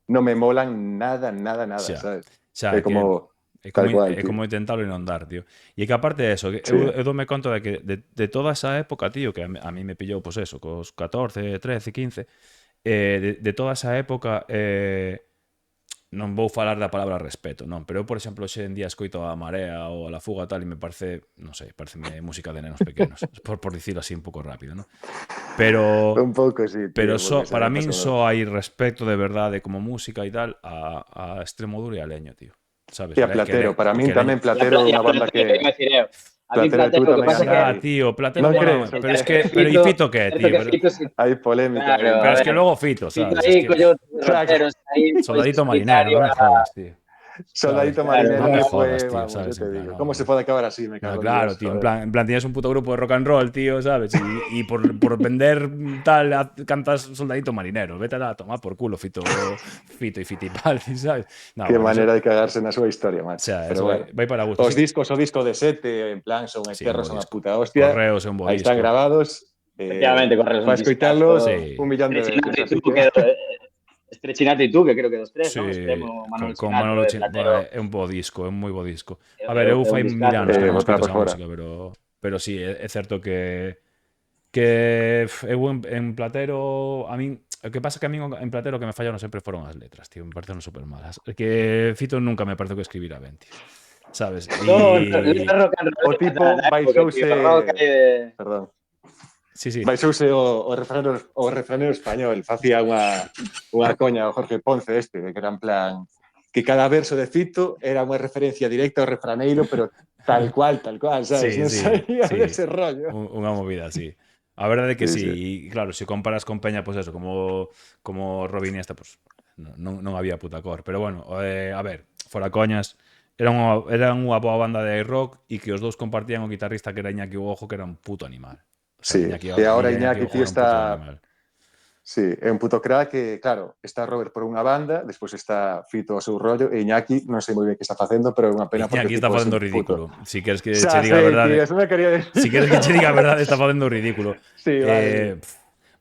non me molan nada, sabes? Xa, É como... É Tal cual, como intentalo inondar, tío. E que aparte de eso, eu dome conta de que de toda esa época, tío, que a mí me pillou, pues eso, cos 14, 13, 15, de toda esa época, non vou falar da palabra respeto, non, pero eu, por exemplo, hoxe en día escoito a Marea ou a La Fuga tal e me parece, non sei, pareceme música de nenos pequenos, por dicirlo así un pouco rápido, non? Pero un pouco, sí, tío, pero para min só hai respeto de verdade como música e tal a Extremoduro e a Leño, tío. Sabes? E a Platero, para min tamén Platero é unha banda que... A mí Platero, o que pasa que... tío, Platero non mola, crees, pero es que... Pero e Fito que, tío? Hai polémica. Claro, Pero es que luego Fito, ¿sabes? Fito aí, raperos aí... Soldadito marinero, no me jodas, tío. Soldadito marinero, no me fue, jodas, tío, vamos, ¿sabes? yo te En plan, digo. no. ¿Cómo se puede acabar así? Me cago No, en claro, Dios, tío, joder. en plan tienes un puto grupo de rock and roll, tío, ¿sabes? Y por vender tal, cantas Soldadito marinero. Vete a tomar por culo, Fito y Fitipal, ¿sabes? No, Qué bueno, manera de cagarse na súa historia, O macho. sea, Pero eso bueno. vai para gusto. Os discos, o disco de 7, en plan, son Sí, eternos, un bo son a disco. puta hostia. Correos é un bo Ahí están disco. grabados. Efectivamente, Correos un para escoitarlos, discazo. un millón de veces. Así que... Stretchinate y tú, que creo que dos tres, Sí, ¿no? Extremo, Manuel con Sinatra, Manolo de Chin... Platero. É un bo disco, é un moi bo disco. A ver, eu É un fai discazo, mil anos que non botar escoito por esa fora. música, pero sí, é certo que eu en Platero, a min O que pasa que a mí en Platero que me fallaron sempre foron as letras, tío. Me parecen super malas. Que Fito nunca me pareceu que escribira ben, tío. Sabes? No, E... rock and roll O tipo da época, tío. Rock baixouse... de... Perdón. Sí, sí. Baixouse o refranero español. Facía unha coña o Jorge Ponce de que era en plan... Que cada verso de Fito era unha referencia directa ao refraneiro, pero tal cual, sabes? Sí, Non sí, saía sí. dese rollo. Unha movida, sí. A verdade é que Sí, sí. sí. E claro, se comparas con Peña, pues eso, como Robin esta, pues non había puta cor. Pero bueno, a ver, fora coñas, eran unha boa banda de rock e que os dous compartían o guitarrista que era Iñaki Ojo, que era un puto animal. O sea, Sí, e agora Iñaki Iñaki, Ojo tío, era un puto está... animal. Sí, é un puto crack que, claro, está Robert por unha banda, despois está Fito ao seu rollo, e Iñaki, non sei moi ben que está facendo, pero é unha pena porque Iñaki está tipo é facendo un o puto... ridículo. Si queres que che Xa diga a sei, tío, verdade, eso me quería decir. si queres que che diga a verdade, está facendo o ridículo. Sí, vale.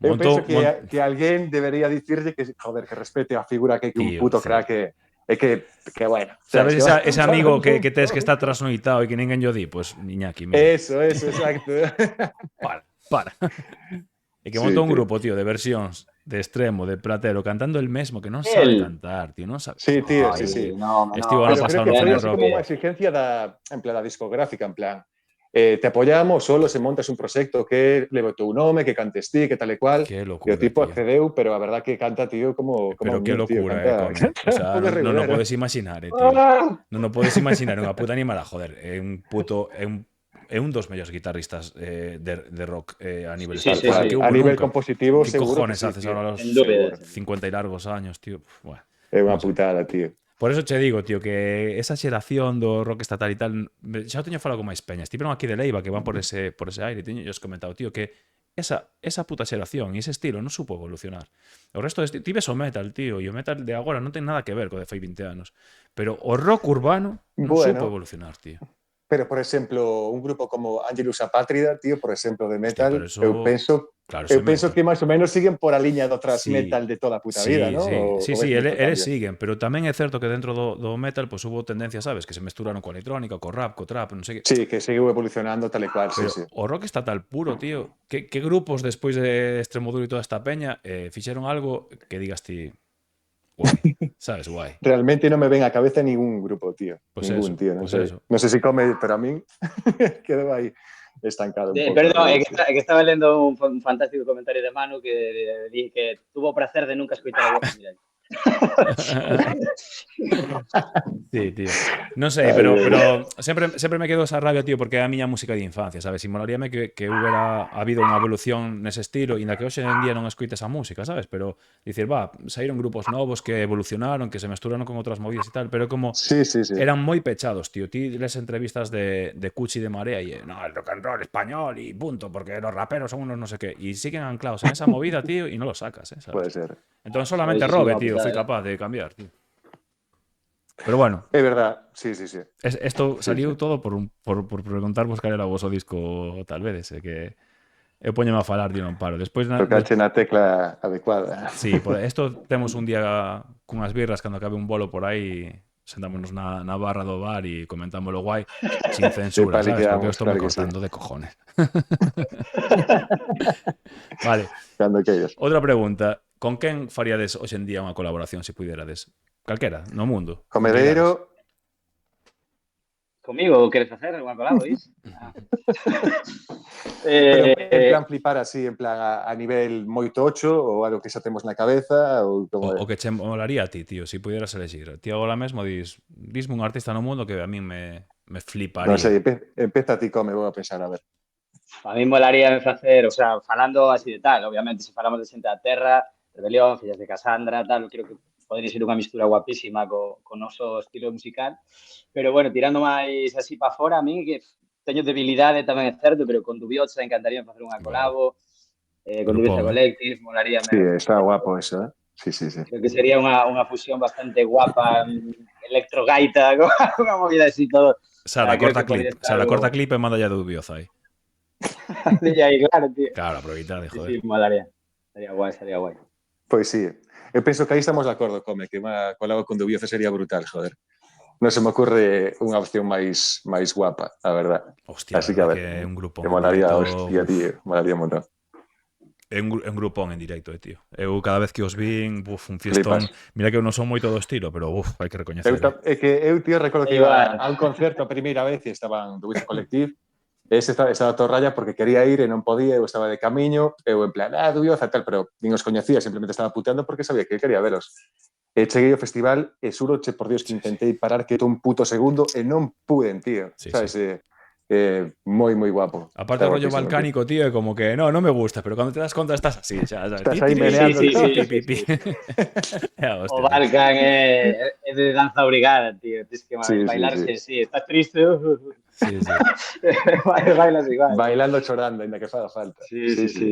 Eu penso Montou, que alguén debería dicirlle que, joder, que respete a figura que un tío, puto sí. crack é que bueno. Sabes Que ese amigo un que tes que pouco. está trasnoitado e que ninguén yo di? Pues Iñaki, mira. Eso, exacto. Para. E que Sí, montou un tío. grupo, tío, de versións de Extremo, de Platero, cantando el mesmo, que non sabe Él. cantar, tío, non sabe. Sí, tío, sí, sí. Ay, no, Estivo no, ano Pero creo pasado que no foi Fene así Rock. como unha exigencia en plan, da discográfica, en plan, te apoyamos solo se montas un proxecto que leve o teu nome, que cantes ti, que tal e cual. Qué E o locura, tipo tío. accedeu, pero a verdad que canta, tío, como Pero un qué nin, tío. locura, Canta, come. O canta un sea, pouco non o regulero. podes imaginar, tío. Non o podes imaginar unha puta animada, joder, é un dos mellores guitarristas de rock a nivel Sí, Tal sí, estatal sí. que cual. A houve nivel nunca. compositivo, ¿Qué seguro que cojones sí, haces tío. ahora a Sin los dúvida. Seguro. 50 y largos años, tío? Bueno, É unha non sei. putada, tío. Por eso che digo, tío, que esa xeración do rock estatal e tal, xa o teño falado con máis peñas. Tiveron aquí de Leiva que van por ese aire, teño os comentado, tío, que esa puta xeración e ese estilo non supo evolucionar. O resto ti ves o metal, tío, e o metal de agora non ten nada que ver co de fai 20 anos. Pero o rock urbano non supo Bueno, evolucionar, tío. pero, por exemplo, un grupo como Angelus Apátrida, tío, por exemplo, de Hostia, pero metal, eso... Claro, eso eu é penso metal. que máis ou menos siguen por a liña do thrash Sí, metal de toda a puta vida, sí, ¿no? sí, O sí, ves moito eles cambio? siguen, pero tamén é certo que dentro do metal pues, hubo tendencias, sabes, que se mesturaron coa electrónica, co rap, co trap, non sei que. Sí, que seguiu evolucionando tal e cual, sí, Pero sí. o rock estatal puro, tío. Que grupos despois de Extremoduro e toda esta peña fixeron algo que digas ti guai, sabes, guai. Realmente non me ven á cabeza ningún grupo, tío. Pues Ningún, eso, tío, non pues sei. eso. Non sei se come, pero a min quedou aí estancado un pouco. Perdón, Rollo, sí. que estaba lendo un fantástico comentario de Manu que di que tuvo o placer de nunca escoitar a voz de Mirai. Sí, tío. Non sei, pero sempre me quedo esa rabia, tío, porque é a miña música de infancia, sabes? E molaríame que hubiera habido unha evolución nese estilo, e na que hoxe en día non escoite esa música, sabes? Pero dicir, saíron grupos novos que evolucionaron, que se mesturaron con outras movidas e tal, pero como Sí, sí, sí. eran moi pechados, tío. Ti les entrevistas de Cuchi de Marea e no, el rock and roll español y punto, porque los raperos son unos no sé qué. Y siguen anclados en esa movida, tío, y no lo sacas, ¿sabes? Pode ser. Entonces solamente Sí, sí, Robe, no, tío, pues, fui capaz de cambiar, tío. Pero bueno, É verdad, sí, sí, sí. esto Sí, saliu sí. todo por preguntar vos cal era o voso disco tal vez, que eu poñome a falar, tío, non paro. Despois Tocache na tecla adecuada. sí, esto temos un día cunhas birras cando acabe un bolo por aí, sentámonos na barra do bar e comentámoslo guai, sin censura, sabes? Porque Paliqueamos, eu estou me claro que sí. cortando de cojones. Vale. Cando queiras. Outra pregunta. Con quen faríades hoxe en día unha colaboración se puderades? Calquera, no mundo. Comedeiro, Comigo queres facer unha colabo, dis? pero en plan flipar así, en plan a nivel moi tocho ou algo que xa temos na cabeza ou como O que che molaría a ti, tío, se pudieras elegir. Ti agora mesmo disme un artista no mundo que a mí me fliparía. Non sei, empeza ti come, vou a pensar a ver. A mí molaría facer, o sea, falando así de tal, obviamente, se falamos de Xente da Terra, Rebelión, Fillas de Casandra, tal, creo que podría ser unha mistura guapísima co noso estilo musical, pero bueno, tirando máis así para fora, a mí que teño debilidade tamén é certo, pero con Dubiosa encantaría facer unha colabo, con Dubiosa Grupón, Collective, molaría. Sí, está guapo eso, ¿eh? Sí, sí, sí. Creo que sería unha fusión bastante guapa, electrogaita, con unha movida así todo. Sara, Creo corta que podría clip. estar Sara, algo... corta clip e manda ya Dubioza aí. aí, claro, tío. Claro, aproveitar, Sí, joder. sí, molaría. Estaría guai. Pois sí. Eu penso que aí estamos de acordo, come, que unha colabo con Dubioza sería brutal, joder. Non se me ocurre unha opción máis guapa, a verdad. Hostia, Así a que a verdad ver, que é un grupo que en molaría, directo. hostia, tío, molaría un montón. É un grupón en directo, tío. Eu cada vez que os vin, un fiestón. Flipas. Mira que eu non son moito do estilo, pero hai que recoñecer. É que eu, tío, recordo que Igual. iba a un concerto a primeira vez e estaban do Wiso Collective. Ese estaba todo raya porque quería ir e non podía, eu estaba de camiño, eu en plan, dubiosa, tal, pero nin os coñecía, simplemente estaba puteando porque sabía que quería veros. E cheguei ao festival e xuroche por Dios que intentei parar quieto un puto segundo e non pude, tío. Sí, Sabes? sí. Moi, moi guapo. Aparte Está o rollo guapísimo, tío. balcánico, tío, é como que no me gusta, pero cando te das conta estás así, xa, sabes? Estás aí meneando. É a hostia, O Balkan é de danza obrigada, tío. Tens que Sí, bailarse, sí. Estás triste, Sí, sí. bailas igual. Bailando, chorando, ainda que faga falta. Sí.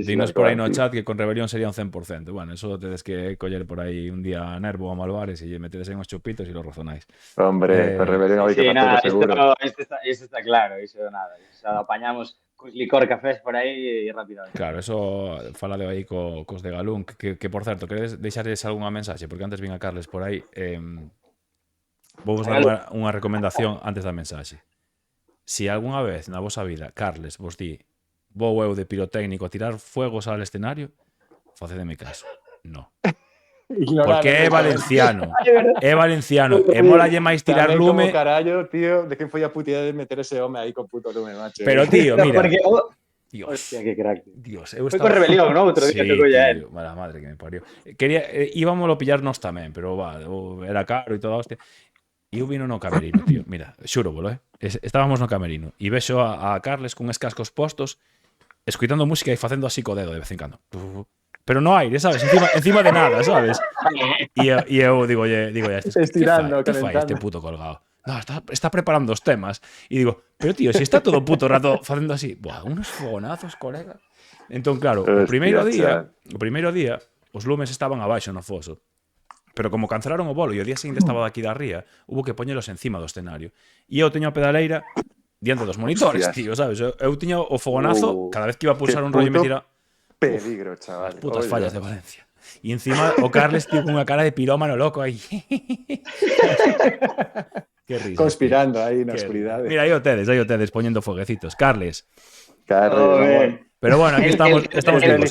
Dinos tal por aí cual, no tío. chat que con Rebelión sería un 100%. Bueno, eso tedes que coller por aí un día a Nervo a Malvares e metedes en os chupitos e lo razonáis. Hombre, con Rebelión hai que facelo seguro. Isto está claro, iso nada. O sea, apañamos cos licor cafés por aí e rapidamente. Claro, eso falade aí cos de Galún, que por certo, queredes deixarles algunha mensaxe, porque antes vin a Carles por aí, vou vos dar unha recomendación antes da mensaxe. Si algunha vez na vosa vida Carles vos di vou eu de pirotécnico a tirar fuegos al escenario, facedeme caso. No. Porque é valenciano. É valenciano. E molalle máis tirar Tamén lume. como carallo, tío, de quen foi a putidade de meter ese home aí con puto lume, macho. Pero, tío, mira. Porque, Dios. hostia, que crack. Dios, eu Foi estaba... con Rebelión, ¿no? Outro día tocou ya él. Mala madre que me parió. Íbamoslo pillarnos tamén, pero era caro e toda hostia. E eu vino no camerino, tío. Mira, xúrovolo, estábamos no camerino e vexo a Carles con uns cascos postos escuitando música e facendo así co dedo de vez en cando. Pero no aire, sabes? Encima de nada, sabes? E eu digo, estirando, que fai este puto colgado? No, está preparando os temas. E digo, pero tío, se está todo o puto rato facendo así, buah, unos fogonazos, colega. Entón, claro, o primeiro día, os lumes estaban abaixo no foso. Pero como cancelaron o bolo e o día seguinte estaba daqui da ría, hubo que poñelos encima do escenario. E eu teño a pedaleira diante dos monitores, tío, sabes? Eu tiña o fogonazo, cada vez que iba a pulsar un rollo me tira... Peligro, chaval. As putas fallas de Valencia. E encima o Carles, tío, con unha cara de pirómano loco aí. Que risa. Conspirando aí na oscuridade. Mira, aí o tedes poñendo foguecitos. Carles. Carles, Pero bueno, aquí estamos vivos.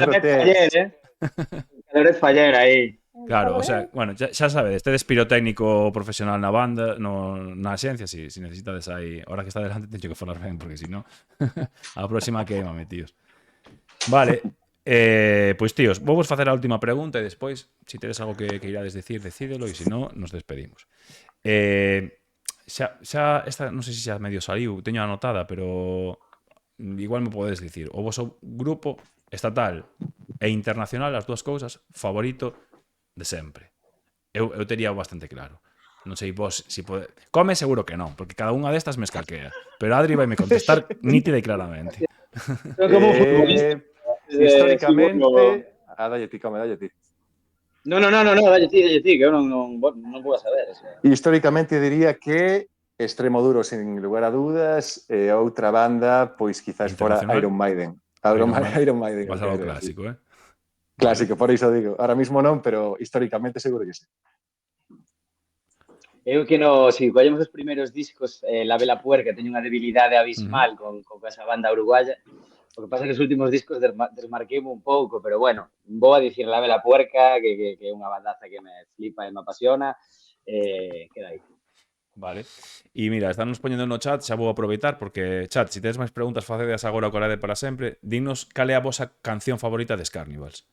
El faller aí. Claro, o sea, bueno, xa sabedes, tedes pirotécnico profesional na banda, na axencia, si necesitades aí, ahora que está delante teño que falar ben, porque si no, a próxima queimame, tíos. Vale, pois tíos, vou vos facer a última pregunta e despois, se tedes algo que irades decir, decídelo, e se non, nos despedimos. Esta non sei se xa medio saliu, teño anotada, pero igual me podedes dicir, o voso grupo estatal e internacional, as dúas cousas, favorito de sempre. Eu tería bastante claro. Non sei vos si pode... Come seguro que non, porque cada unha destas me escaquea. Pero Adri vai me contestar nítida e claramente. históricamente... dalle ti, dalle ti. No, dalle ti, que eu non vou a saber. O sea. Históricamente diría que Extremoduro, sin lugar a dudas, e outra banda, pois quizás fora Iron Maiden. Iron Maiden. Vas algo clásico, Clásico, por iso digo. Ahora mismo non, pero históricamente seguro que sí. Eu que si collemos os primeiros discos, La Vela Puerca teño unha debilidade abismal con esa banda uruguaya. O que pasa é que os últimos discos desmarqueime un pouco, pero bueno, vou a dicir La Vela Puerca, que é unha bandaza que me flipa e me apasiona, queda aí. Vale. E mira, están nos poñendo no chat, xa vou aproveitar, porque, chat, se tedes máis preguntas, facedeas agora o colade para sempre. Dinos cal é a vosa canción favorita de Scarnivals.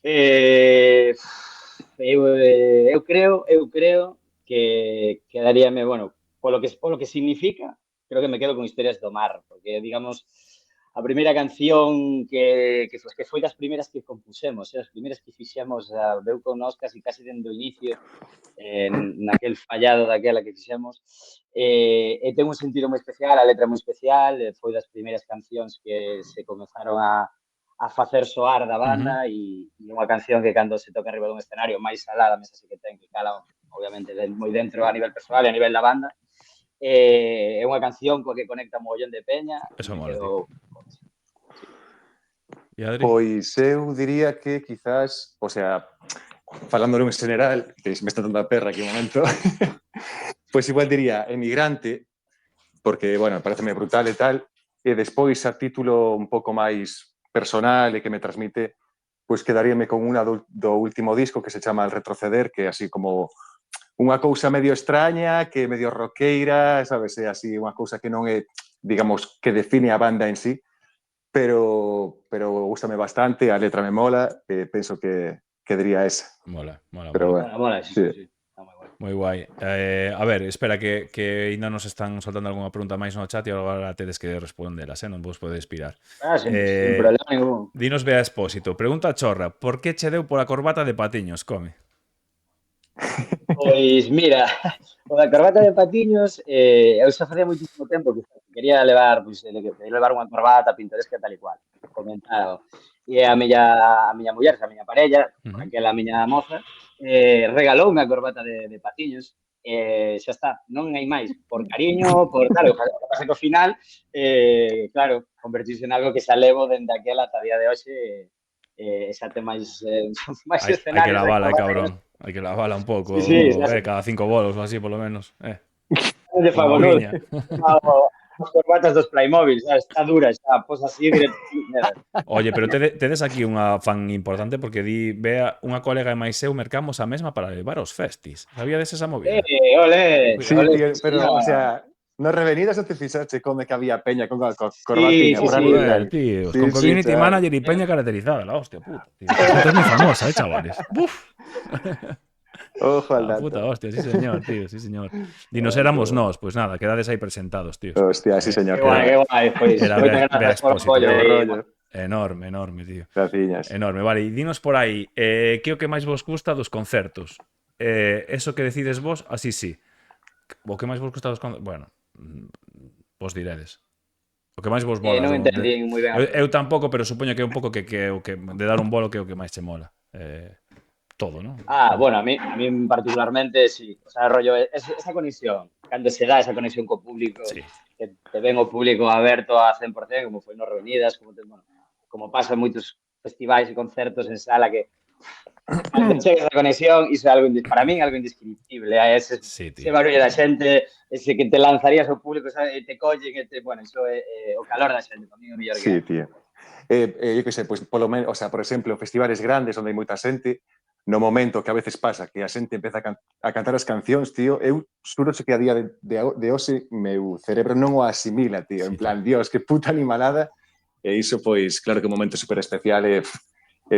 Eu creo que quedaríame, bueno, polo que significa, creo que me quedo con Historias do Mar, porque, digamos, a primeira canción que foi das primeiras que compusemos, as primeiras que fixemos, veu con nós casi dende o inicio, naquel fallado daquela que fixemos, e ten un sentido moi especial, a letra moi especial, foi das primeiras cancións que se comenzaron a facer soar da banda e unha canción que cando se toca arriba dun escenario máis alá da mesa que ten, que cala obviamente moi dentro a nivel personal e a nivel da banda, é unha canción coa que conecta mogollón de peña. Eso mola, tío. E Adri? Pois eu diría que quizás, o sea, falándolo en general, que me está dando a perra aquí un momento, pois igual diría Emigrante, porque, bueno, pareceme brutal e tal, e despois a título un pouco máis personal e que me transmite, pois quedaríame con unha do último disco que se chama El Retroceder, que é así como unha cousa medio extraña, que é medio roqueira, sabes, é así unha cousa que non é, digamos, que define a banda en sí, pero gústame bastante, a letra me mola, penso que diría esa. Mola. Pero Mola, sí. Está moi guai. Moi guai. A ver, espera, que ainda nos están soltando algunha pregunta máis no chat e agora tedes que respondelas, non vos podedes pirar. Sin problema ningún. Dinos Bea Expósito. Pregunta chorra. Por que che deu pola corbata de patiños, come? Pois mira, o da corbata de patiños, eu xa facía moitísimo tempo que quería levar, levar unha corbata pintoresca tal e cual, comentado. E a miña muller, a miña parella, aquela miña moza, regaloume a corbata de patiños, xa está, non hai máis, por cariño, por tal, o que pasa que ao final, claro, convertirse en algo que xa levo dende aquela ata día de hoxe, xa ten máis escenarios. Hai que lavala, cabrón. Hai que lavala un pouco. Sí, cada 5 bolos ou así, polo menos. De favor, as corbatas dos Playmobil, xa está dura, xa pos así directo. Oye, pero tedes aquí unha fan importante porque Bea, unha colega e máis eu mercamos a mesma para levar os festis. Sabíades esa movida? Ole. Sí, tío, pero, o sea, no revenidas non te fixaste como que había peña con corbatiña. Sí, Joder, tío. Con community manager y peña caracterizada. La hostia puta, tío. Esto es muy famosa, chavales. ¡Buf! Ojo al dato. Puta hostia, sí señor, tío, sí señor. Dinos éramos nós, pues nada, quedades aí presentados, tío. Hostia, sí señor. Qué guai, pois. Era Bea Expósito. Enorme, tío. Graciñas. Enorme, vale. E dinos por aí, que o que máis vos gusta dos concertos? Eso que decides vos, así sí. O que máis vos gusta dos concertos? Bueno, vos diredes. O que máis vos mola. Non entendí moi ben. Eu tampouco, pero supoño que é un pouco que o que de dar un bolo que é o que máis che mola. Todo, ¿no? Bueno, a mí particularmente sí. O sea, rollo, esa conexión, cando se dá esa conexión co público, sí. Que te ven o público aberto a 100%, como foi nos Reunidas, como pasa en moitos festivais e concertos en sala que cando chega esa conexión, iso é algo, para min, algo indescriptible. Ese barullo da xente, ese que te lanzarías ao público, sabe, te collen, bueno, iso é o calor da xente, para mí é o mellor que sí, tío. Eu que sei, pues, polo menos, o sea, por exemplo, festivales grandes onde hai moita xente, no momento que a veces pasa que a xente empeza a cantar as cancións, tío, eu xuro que a día de hoxe meu cerebro non o asimila, tío, en plan, Dios, que puta animalada, e iso, pois, claro que un momento super especial e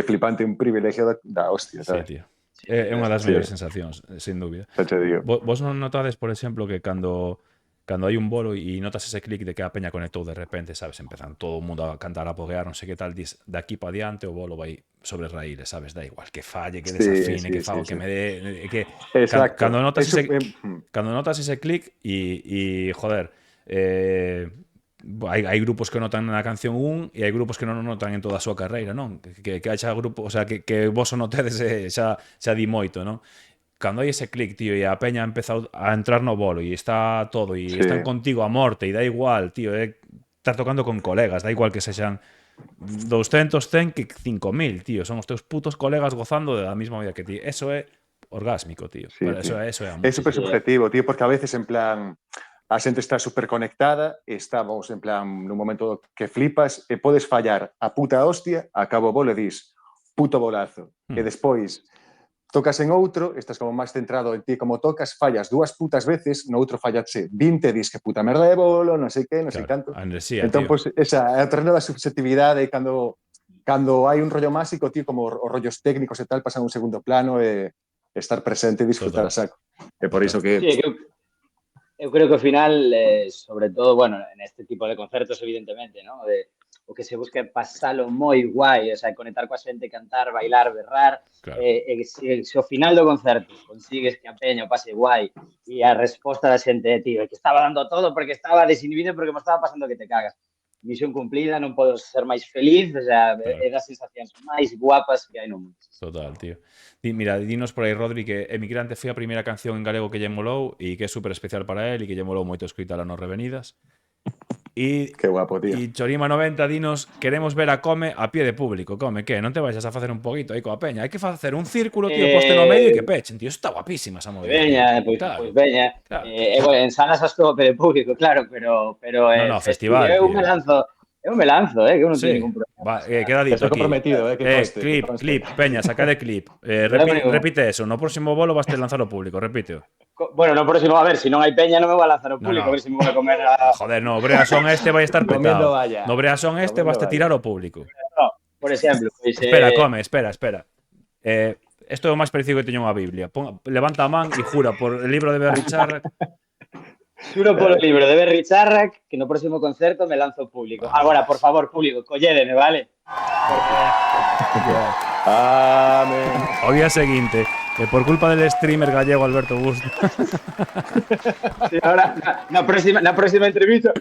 flipante, un privilegio da hostia, sabes? Sí, tío. É unha das mellores sensacións, sin dúbida. Vos non notades, por exemplo, que cando hai un bolo e notas ese clic de que a peña conectou de repente, sabes, empezan todo o mundo a cantar, a poguear, non sei que tal, dis, de aquí para diante o bolo vai sobre raíles, sabes, da igual, que falle, que desafine, que fago, que me dé, que cando notas ese clic e joder, hai grupos que notan na canción e hai grupos que non notan en toda a súa carreira, non? Que haxa grupo, o sea, que vos o notedes xa di moito, non? Cando hai ese clic, tío, e a peña empeza a entrar no bolo e está todo, e están contigo a morte, e da igual, tío, estar tocando con colegas, da igual que sexan 200, 100, que 5.000, tío, son os teus putos colegas gozando da mesma vida que ti. Eso é orgásmico, tío. Sí, eso é amor. É super subjetivo, tío, porque a veces, en plan, a xente está super conectada, estamos, en plan, nun momento que flipas, e podes fallar a puta hostia, acabo o bolo e dis, puto bolazo. E despois tocas en outro, estás como máis centrado en ti como tocas, fallas 2 putas veces, no outro fallache 20, dis que puta merda de bolo, non sei que, non sei canto. Entón, pois, esa é o terreno da subjetividade, cando hai un rollo máxico, tío, como os rollos técnicos e tal, pasan un segundo plano e estar presente e disfrutar a saco. E por iso que... Sí, eu creo que ao final, sobre todo, bueno, en este tipo de concertos, evidentemente, ¿no? O que se busca é pasalo moi guai, o sea, conectar coa xente, cantar, bailar, berrar, se ao final do concerto consigues que a peña o pase guai e a resposta da xente é, tío, que estaba dando todo porque estaba desinhibido porque me estaba pasando que te cagas. Misión cumplida, non podo ser máis feliz, o sea, é das sensacións máis guapas que hai no mundo. Total, tío. Mira, dinos por aí, Rodri, que Emigrante foi a primeira canción en galego que lle molou e que é super especial para él e que lle molou moito escoitala nos Revenidas. E qué guapo, tío. E Chorima 90 dinos, queremos ver a Come a pie de público. Come, que? Non te vayas a facer un poquito aí coa peña. Hai que facer un círculo, tío, poste no medio e que pechen, tío. Eso está guapísima esa movida. Veña, pois veña. Bueno, en salas as a pie de público, claro, pero no, festival, eu me lanzo, que eu non teño ningún problema. Va, queda dito Estoy aquí. comprometido, que conste, Clip, que conste. clip, peña, saca de clip. Repite eso, no próximo bolo vas a lanzar ao público, repíteo. Bueno, no próximo, a ver, si non hai peña non me vai a lanzar ao No, público, no. a ver se me vou a comer a... Joder, no, Breasón este vai estar Comiendo petado. valla. No Breasón este Comiendo vas a valla. tirar ao público. No, por exemplo, pois... Espera, come, espera. Isto é o máis parecido que teño unha Biblia. Levanta a man e jura por el libro de Berry Charrack. Juro polo libro de Berry Charrack que no próximo concerto me lanzo ao público. Agora, por favor, público, collédeme, vale? Amén. Ao día seguinte, por culpa del streamer gallego Alberto Busto. Sí, ahora, na próxima entrevista...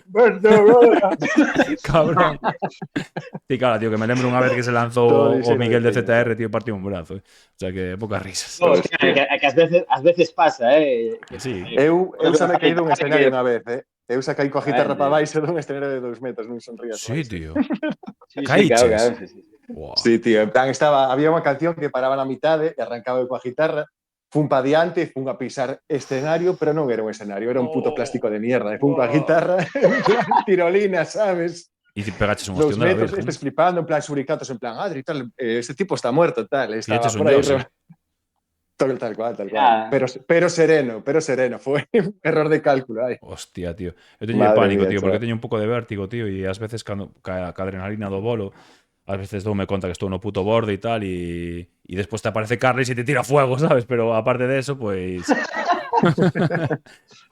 Cabrón. Sí, claro, tío, que me lembro unha vez que se lanzou o Miguel de ZR, tío, partió un brazo. O sea que pocas risas. No, que ás veces pasa, Que sí. Eu xa me caí dun escenario unha vez, Eu xa caí coa guitarra Grande. para baixo dun escenario de 2 metros, non sonrías. Sí, tío. Sí, Caiches. claro, sí. Wow. Sí, tío, en plan había unha canción que paraba na mitade e arrancaba eu coa guitarra, fun pa diante, fun a pisar escenario, pero non era un escenario, era un puto plástico de mierda, e fun coa guitarra, en plan tirolina, sabes? E pegaches un 2 ostión de la metros, Virgen. estes flipando, en plan suricatos, en plan, Adri, tal, este tipo está muerto, tal, estaba eches un por aí. Yoshi. Tal cual. Ah. Pero sereno, fue un error de cálculo, ay. Hostia, tío. Eu teño Madre pánico, mía, tío, porque chaval. teño un pouco de vértigo, tío, e ás veces cando ca adrenalina do bolo, ás veces doume conta que estou no puto borde e tal, e despois te aparece Carles e te tira fuego, sabes? Pero aparte de eso, pues...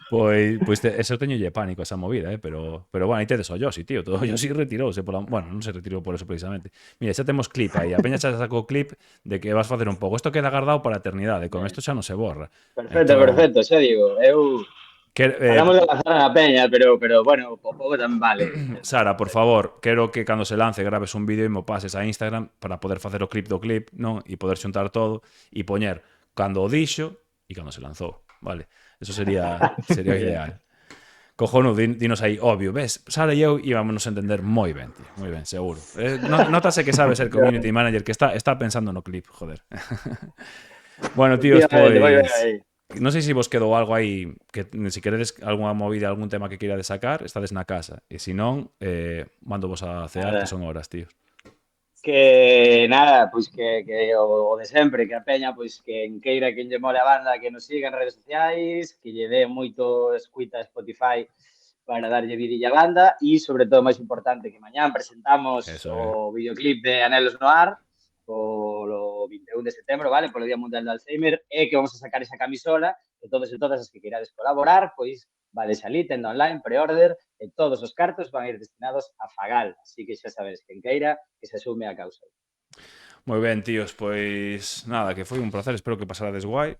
Pois eso teñolle pánico esa movida, pero bueno, aí tedes o Yoshi, tío. Todo o Yoshi retirouse pola, bueno, non se retirou por eso precisamente. Mira, xa temos clip aí. A peña xa sacou clip de que vas facer un pouco. Isto queda guardado para a eternidade, con isto xa non se borra. Perfecto, xa digo, Falamos de lanzar a peña, pero bueno, o pouco tamén vale. Sara, por favor, quero que cando se lance graves un vídeo e mo pases a Instagram para poder facer o clip do clip, non? E poder xuntar todo e poñer cando o dixo e cando se lanzou, vale? Eso sería ideal. Cojonudo, dinos aí, obvio, ves? Sara e eu íbamos a entender moi ben, tío, moi ben, seguro. Notase que sabe ser community manager, que está pensando no clip, joder. Bueno, tíos, pois... Non sei se vos quedou algo aí, que se queredes algunha movida, algún tema que queirades sacar, estades na casa. E se non, mando vos a cear, que son horas, tíos. Que nada, pois que o de sempre, que a peña, pois que en queira quen lle mole a banda, que nos siga en redes sociais, que lle dé moito escuita a Spotify para darlle vidilla a banda e, sobre todo, máis importante, que mañán presentamos o videoclip de Anelos Noir polo 21 de setembro, vale? Polo Día Mundial do Alzheimer, e que vamos a sacar esa camisola, que todos e todas as que queirades colaborar, pois vale salir, tenda online, pre-order, e todos os cartos van a ir destinados a Fagal. Así que xa sabes, quen queira, que se asume a causa. Moi ben, tíos, pois nada, que foi un placer, espero que pasarades guai.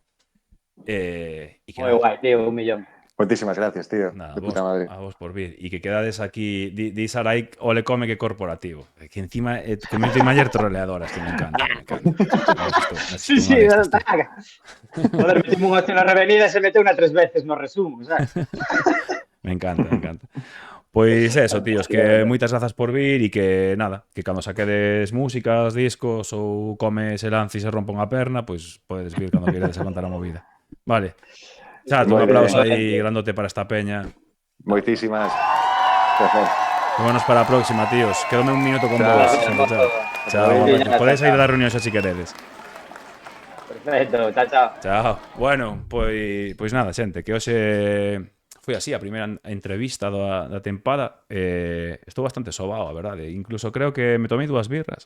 Moi guai, tío, 1 millón. Moitísimas gracias, tío. Nada, de puta madre. a vos por vir. E que quedades aquí, di Sarai, o le come que corporativo. Que encima, community manager troleadoras, que me encanta. Sí, taca. Joder, metimos un hostia na revenida e se meteu unha 3 veces no resumo, sabes? Me encanta. Pois eso, tíos, que moitas grazas por vir e que nada, que cando saquedes músicas, discos ou comes e lance e se rompa unha perna, pois podedes vir cando queredes a contar a movida. Vale. Chato, un aplauso aí grandote para esta peña. Moitísimas. Vámonos para a próxima, tíos. Quédome un minuto con vos. Chao. Podedes ir a dar reunións así queredes. Perfecto, chao. Chao. Bueno, pois nada, xente, que hoxe foi así a primeira entrevista da tempada. Estou bastante sobao, a verdade. Incluso creo que me tomei 2 birras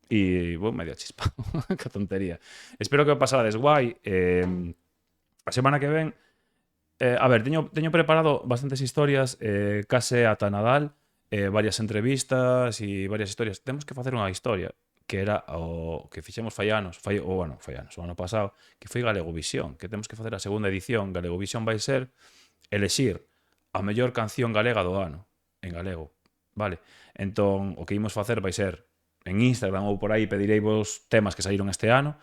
e vou medio chispado. Que tontería. Espero que o pasades guai. A semana que ven, a ver, teño preparado bastantes historias, case ata Nadal, varias entrevistas e varias historias. Temos que facer unha historia que era o que fixemos fai anos, o ano pasado, que foi Galegovisión, que temos que facer a segunda edición. Galegovisión vai ser elexir a mellor canción galega do ano, en galego, vale? Entón, o que imos facer vai ser en Instagram ou por aí pedireivos temas que saíron este ano,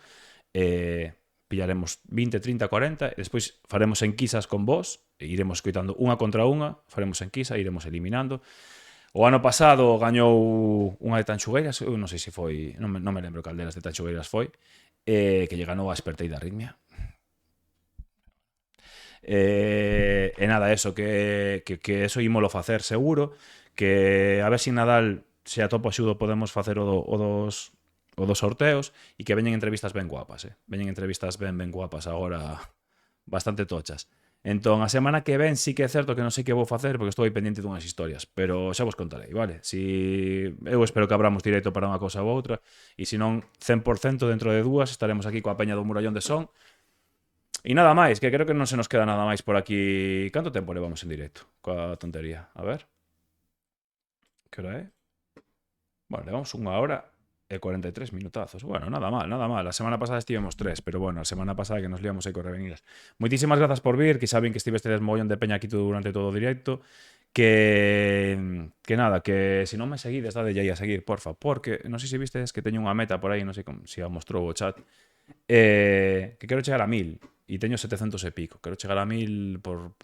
pillaremos 20, 30, 40 e despois faremos enquisas con vos e iremos escoitando unha contra unha, faremos enquisa e iremos eliminando. O ano pasado gañou unha de Tanxugueiras, eu non sei se foi, non me lembro cal delas de Tanxugueiras foi, que lle ganou a Espertei da Arritmia. E nada, eso, que eso ímolo facer seguro, que a ver se Nadal se a topo axudo podemos facer o dos sorteos e que veñen entrevistas ben guapas, veñen entrevistas ben guapas agora, bastante tochas. Entón, a semana que ven sí que é certo que non sei que vou facer porque estou aí pendiente dunhas historias, pero xa vos contarei, vale? Si eu espero que abramos directo para unha cousa ou outra e se non 100% dentro de 2 estaremos aquí coa peña do Murallón de Son. E nada máis, que creo que non se nos queda nada máis por aquí. Canto tempo levamos en directo coa tontería? A ver. Que hora é? Bueno, levamos 1 hora e 43 minutazos. Bueno, nada mal, nada mal. A semana pasada estivemos 3, pero bueno, a semana pasada que nos liamos aí con revenidas. Moitísimas grazas por vir, que saben que estivestedes mogollón de peña aquí durante todo o directo. Que nada, que se non me seguides, dadelle aí a seguir, porfa, porque non sei se vistes que teño unha meta por aí, non sei se a mostrou o chat, que quero chegar a 1000 e teño 700 e pico. Quero chegar a 1000 por...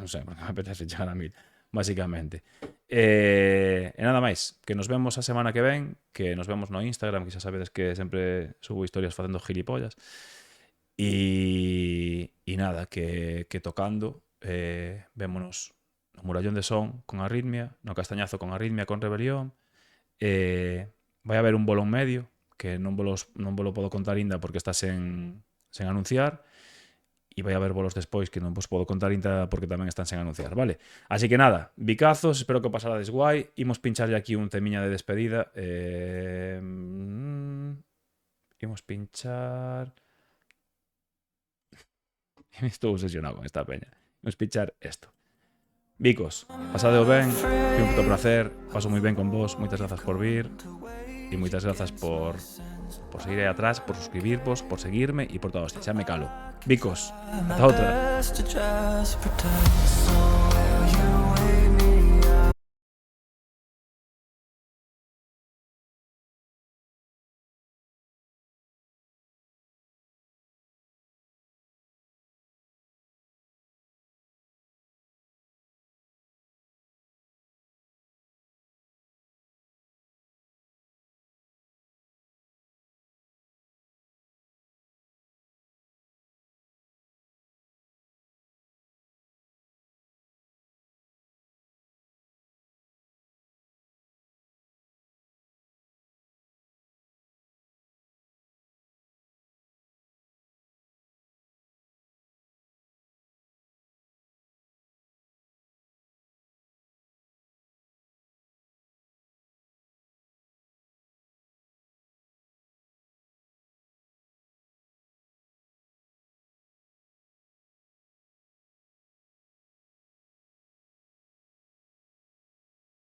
non sei, porque me apetece chegar a 1000. Básicamente. E nada máis, que nos vemos a semana que ven, que nos vemos no Instagram, que xa sabedes que sempre subo historias facendo gilipollas. E nada, que tocando, vémonos no Murallón de Son con Arritmia, no Castañazo con Arritmia con Rebelión. Vai haber un bolo en medio, que non volo podo contar ainda porque está sen anunciar. E vai haber bolos despois que non vos podo contar ainda porque tamén están sen anunciar, vale? Así que nada, bicazos, espero que o pasarades guai. Imos pincharlle aquí un temiña de despedida. Imos pinchar... Estou obsesionado con esta peña. Imos pinchar esto. Bicos, pasadeo ben, foi un puto placer, paso moi ben con vos, moitas grazas por vir e moitas grazas por seguir aí atrás, por suscribirvos, por seguirme e por todo isto. Xa me calo. Bicos, ata outra.